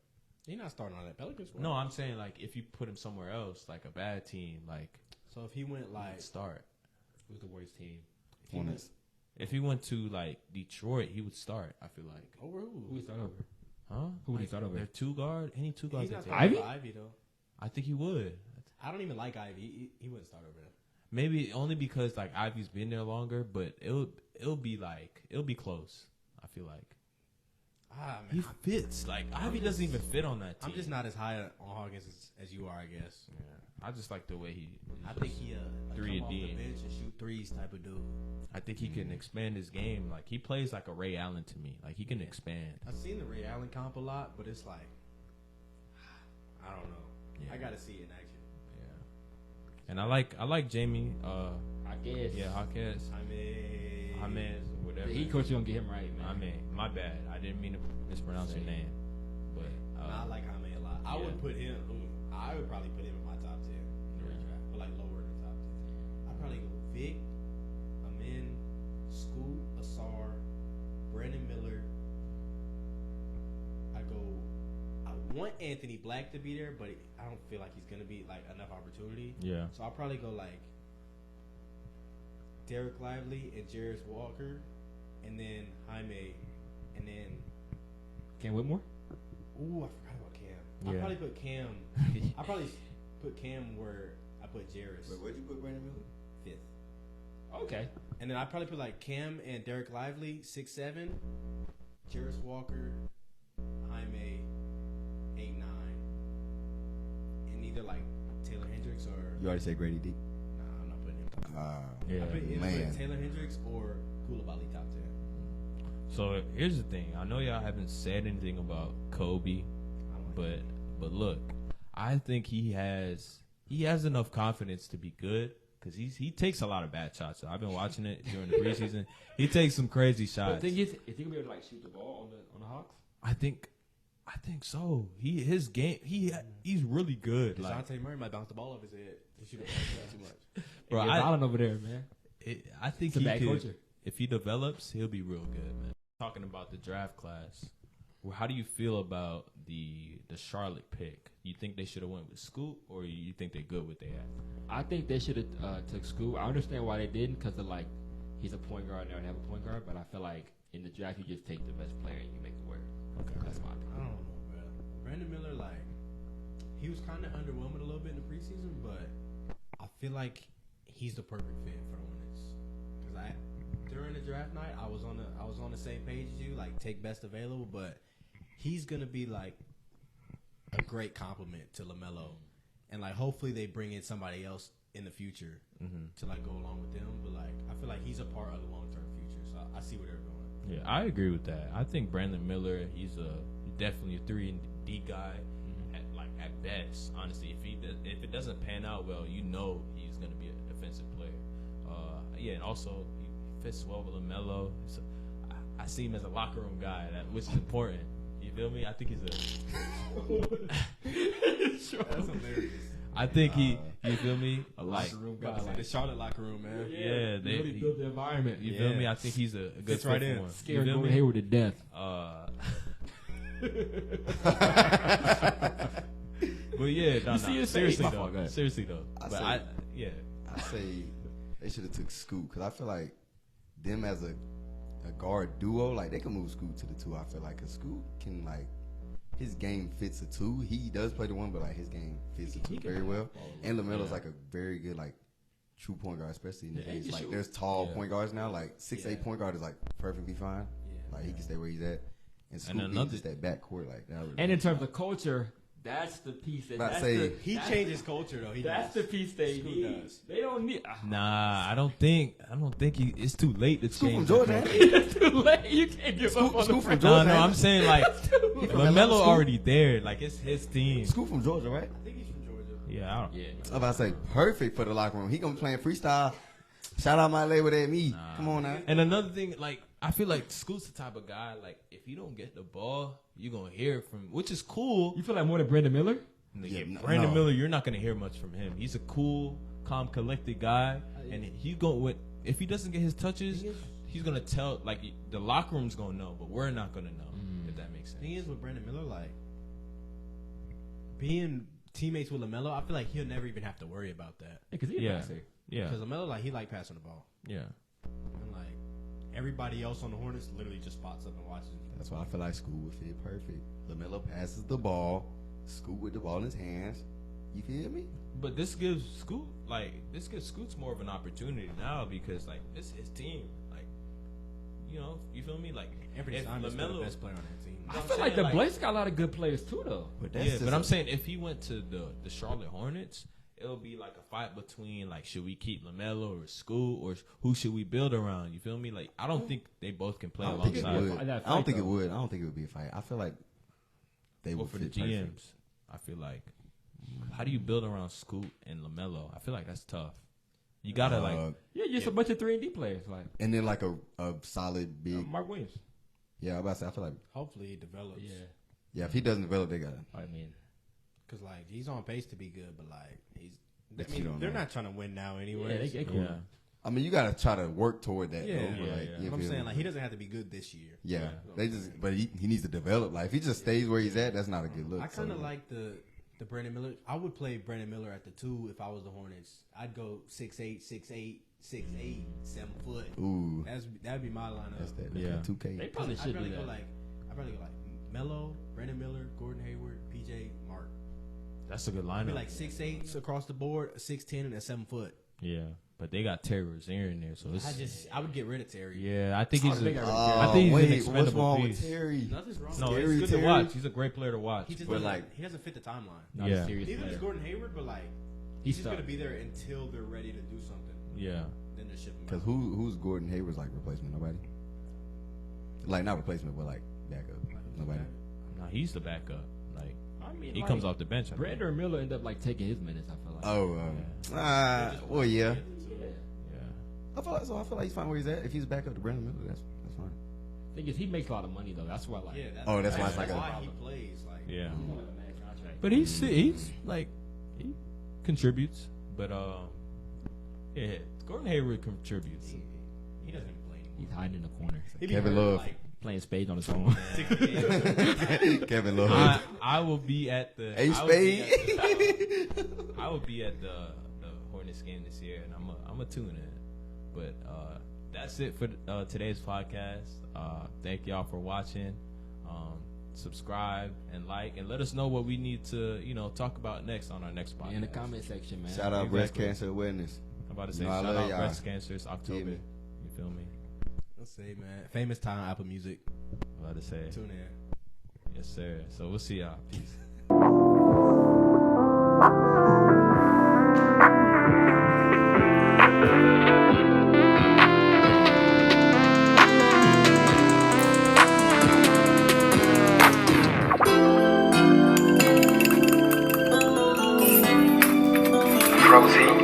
S4: He's not starting on that Pelicans squad.
S1: No, I'm saying like if you put him somewhere else, like a bad team, like
S4: So if he went
S1: he'd
S4: like
S1: start.
S2: who's the worst team?
S4: if he went
S3: Hornets.
S1: If he went to like Detroit, he would start. I feel like,
S4: over
S2: Who
S4: who?
S2: would he start over?
S1: huh?
S2: Who would he start over?
S1: Their two guard, any two guards.
S4: He's not
S1: they
S4: starting
S1: take.
S4: over
S2: Ivy?
S4: Ivy though.
S1: I think he would.
S4: I don't even like Ivy. He wouldn't start over there.
S1: Maybe only because like Ivy's been there longer, but it'll be close. I feel like
S4: Ah
S1: he
S4: man,
S1: fits. Like Ivy doesn't even fit on that team.
S4: I'm just not as high on Hawkins as you are, I guess.
S1: Yeah. I just like the way he.
S4: I think he a
S1: Three
S4: come off
S1: and
S4: the
S1: D.
S4: bench and shoot threes type of dude.
S1: I think he can expand his game. Like he plays like a Ray Allen to me. Like he can expand.
S4: I've seen the Ray Allen comp a lot, but it's like I don't know.
S1: Yeah.
S4: I gotta see it in action.
S1: Yeah. And I like Jamie.
S2: I guess.
S1: Yeah, Hawkins. James, whatever.
S2: He coach you gonna get him right, man.
S1: I mean, my bad. I didn't mean to mispronounce your name. But
S4: I like Jaime a lot. I
S1: yeah.
S4: would put him. I would probably put him in my top 10 in the redraft, but like lower than top 10. I'd probably go Vic, Amin, Scoot, Asar, Brandon Miller. I want Anthony Black to be there, but I don't feel like he's gonna be like enough opportunity.
S1: yeah.
S4: So I'll probably go like Derek Lively and Jarris Walker, and then Jaime, and then
S2: Cam Whitmore?
S4: ooh, I forgot about Cam.
S1: Yeah.
S4: I probably put Cam. I probably put Cam where I put Jarris
S3: Wait, where'd you put Brandon Miller?
S4: 5th,
S2: Okay.
S4: and then I probably put like Cam and Derek Lively 6, 7, Jarris Walker, Jaime 8, 9, and either like Taylor Hendricks or
S3: You already said Grady D.
S4: nah, I'm not putting him.
S1: Yeah.
S4: I put either
S3: man.
S4: Taylor Hendricks or Koulibaly top 10.
S1: So here's the thing. I know y'all haven't said anything about Kobe,
S4: I don't like
S1: but look, I think he has enough confidence to be good because he takes a lot of bad shots. So I've been watching it during the preseason. He takes some crazy
S2: The
S1: shots.
S2: thing is he gonna be able to like shoot the ball on the Hawks?
S1: I think so. His game he's really good. Like,
S4: DeJounte Murray might bounce the ball off his head. He shoot the ball too much.
S1: bro,
S2: Bro, Allen over there, man.
S1: I think
S2: It's a
S1: he
S2: bad
S1: could,
S2: culture.
S1: if he develops, he'll be real good, man. Talking about the draft class, well, how do you feel about the Charlotte pick? You think they should have went with Scoot, or you think they're good with they had?
S2: I think they should have took Scoot. I understand why they didn't because of like he's a point guard and they already have a point guard. But I feel like in the draft you just take the best player and you make it work.
S1: Okay.
S2: That's my
S4: I
S2: opinion.
S4: don't know, bro. Brandon Miller, like, he was kind of underwhelming a little bit in the preseason, but I feel like he's the perfect fit for the Hornets. during the draft night, I was on the same page as you, like take best available, but he's gonna be like a great compliment to LaMelo, and like hopefully they bring in somebody else in the future to like go along with them. But like I feel like he's a part of the long term future, so I see where they're going.
S1: Yeah, I agree with that. I think Brandon Miller, he's definitely a 3-and-D guy at best. Honestly, if it doesn't pan out well, you know he's gonna be a defensive player. Yeah, and also he fits well with LaMelo. So I see him as a locker room guy, which is important. You feel me? I think he's
S4: That's hilarious.
S1: I think you feel me?
S2: A locker room guy.
S4: Like the Charlotte locker room, man.
S1: Yeah,
S2: they really built the environment.
S1: You feel me? I think he's a good
S4: Fits right
S1: fit
S4: in.
S1: for him.
S2: Scared
S1: You feel
S2: Gordon
S1: me?
S2: Hayward to death.
S1: But yeah, no,
S2: see his
S1: seriously
S2: face?
S1: though.
S2: My fault,
S1: Seriously though.
S3: I
S1: Yeah.
S3: say they should have took Scoot because I feel like them as a guard duo, like they can move Scoot to the 2. I feel like because Scoot can like his game fits a 2. He does play the 1, but like his game fits a 2 very well. And LaMelo's like a very good like true point guard, especially in the days like there's tall point guards now. Like 6'8" point guard is like perfectly fine. Like he can stay where he's at. And Scoot he's just that backcourt like that.
S2: And in terms of culture, that's the piece that
S4: He changes culture though.
S2: That's the piece they
S4: Scoot
S2: need.
S4: does.
S2: They don't need.
S1: Nah, I don't think it's too late to
S3: Scoot from
S1: change.
S3: Georgia.
S2: It's too late. You can't give up on
S3: Scoot from
S1: No,
S3: Georgia.
S1: I'm saying like
S3: from
S1: LaMelo
S3: Atlanta, Scoot?
S1: already there. Like it's his team.
S3: Scoot from Georgia, right?
S4: I think he's from Georgia.
S1: Yeah, I don't.
S2: Yeah.
S3: I'm about to say perfect for the locker room. He gonna be playing freestyle. Shout out my label at me. Come on now.
S1: And another thing, like I feel like Scoot's the type of guy. Like if you don't get the ball, you're gonna hear from, which is cool.
S2: You feel like more than Brandon Miller?
S1: Brandon Miller, you're not gonna hear much from him. He's a cool, calm, collected guy, and he's going with. If he doesn't get his touches, he's gonna tell. Like the locker room's gonna know, but we're not gonna know. If that makes sense.
S4: Thing is with Brandon Miller, like being teammates with LaMelo, I feel like he'll never even have to worry about that.
S2: Because he's a passer.
S1: Yeah,
S4: Because LaMelo, like he like passing the ball,
S1: yeah.
S4: and like everybody else on the Hornets literally just spots up and watches.
S3: That's why I feel like Scoot would fit perfect. LaMelo passes the ball. Scoot with the ball in his hands. You feel me?
S1: But this gives Scoots more of an opportunity now because like this is his team. Like, you feel me? Like
S4: Anthony
S1: if
S4: Simons is the
S1: LaMelo,
S4: best player on that team.
S2: I feel like the Blaze got a lot of good players too, though.
S3: But
S1: I'm saying if he went to the Charlotte Hornets, it'll be like a fight between like should we keep LaMelo or Scoot or who should we build around? You feel me? Like I don't think they both can play
S3: I don't think it
S1: alongside.
S3: would. I don't think it would. I don't think it would be a fight. I feel like they
S1: Well,
S3: would
S1: for the
S3: fit perfect.
S1: GMs, I feel like how do you build around Scoot and LaMelo? I feel like that's tough. You gotta like
S2: Yeah, just a bunch of 3-and-D players. Like
S3: and then like a solid big.
S2: Mark Williams.
S3: Yeah, I'm about to say I feel like
S4: Hopefully he develops.
S3: yeah, if he doesn't develop, they gotta.
S2: I mean,
S4: Because like he's on pace to be good, but like
S3: But you don't
S4: they're
S3: know.
S4: not trying to win now anyway.
S2: they cool.
S1: yeah.
S3: I mean, you gotta try to work toward that.
S4: Yeah,
S3: though,
S1: yeah,
S3: like,
S1: yeah.
S3: you
S4: I'm
S3: feel
S4: saying
S3: me?
S4: like he doesn't have to be good this year.
S3: Yeah, they just, but he needs to develop. Like if he just stays where he's at, that's not a good look.
S4: I kind of
S3: So,
S4: like the Brandon Miller. I would play Brandon Miller at the 2 if I was the Hornets. I'd go 6'8", 6'8", 6'8", 7 foot.
S3: ooh,
S4: That'd be my lineup.
S3: that's that.
S1: Yeah.
S3: 2K.
S2: They probably
S4: I'd
S2: should
S4: probably
S2: do
S4: go
S2: that.
S4: like Melo, Brandon Miller, Gordon Hayward, PJ, Mark.
S1: That's a good
S4: I'd be
S1: lineup.
S4: like 6'8" across the board, a 6'10", and a 7 foot.
S1: Yeah, but they got Terry Rozier in there, so it's
S4: I would get rid of Terry.
S1: yeah. I think he's
S2: they got
S1: I think he's an
S3: wait,
S1: expendable
S3: what's wrong
S1: piece.
S3: with Terry?
S4: Nothing's wrong.
S1: No,
S4: with
S3: Scary
S1: it's good
S3: Terry.
S1: to watch. He's a great player to watch.
S4: He just
S3: But,
S4: doesn't,
S3: like-
S4: he doesn't fit the timeline.
S2: Not
S1: Yeah.
S2: a serious
S4: Neither
S2: player.
S4: is Gordon Hayward, but like he's just gonna be there until they're ready to do something.
S1: Yeah,
S4: Then they ship him
S3: Because
S4: out.
S3: who's Gordon Hayward's like replacement? Nobody. Like not replacement, but like backup. Nobody.
S1: no, he's the backup. Like
S2: I mean,
S1: he
S2: like,
S1: comes off the bench. I think.
S2: Brandon Miller ended up like taking his minutes. I feel like.
S3: Well, yeah.
S1: Yeah,
S3: I feel like he's fine where he's at. If he's back up to Brandon Miller, that's fine.
S2: Thing is, he makes a lot of money though. That's why, like,
S4: Yeah,
S3: Oh, that's why it's like
S4: that's
S3: a-
S4: why he plays. Like,
S1: yeah.
S2: contract.
S1: But he's like he contributes. But yeah, Gordon Hayward contributes.
S4: he doesn't even play anymore.
S2: He's hiding in the corner,
S4: He be
S3: Kevin
S4: hurt,
S3: Love.
S4: like,
S2: playing spades on his phone.
S4: 6 games.
S3: Kevin Love.
S1: I will be at the
S3: Ace
S1: I will be
S3: Spade.
S1: at the- I will be at the Hornets game this year, and I'm a tune in. But that's it for today's podcast. Thank y'all for watching. Subscribe and like, and let us know what we need to talk about next on our next podcast.
S2: In the comment section, man.
S3: Shout out breast
S1: Exactly.
S3: cancer awareness.
S1: I'm about to say
S3: No, I
S1: shout
S3: love
S1: out
S3: y'all.
S1: breast cancer. It's October.
S3: me?
S1: You feel me?
S4: say, man. Famous time, Apple Music.
S1: About to say.
S4: Tune in.
S1: Yes, sir. So we'll see y'all. Peace.
S5: Rosie.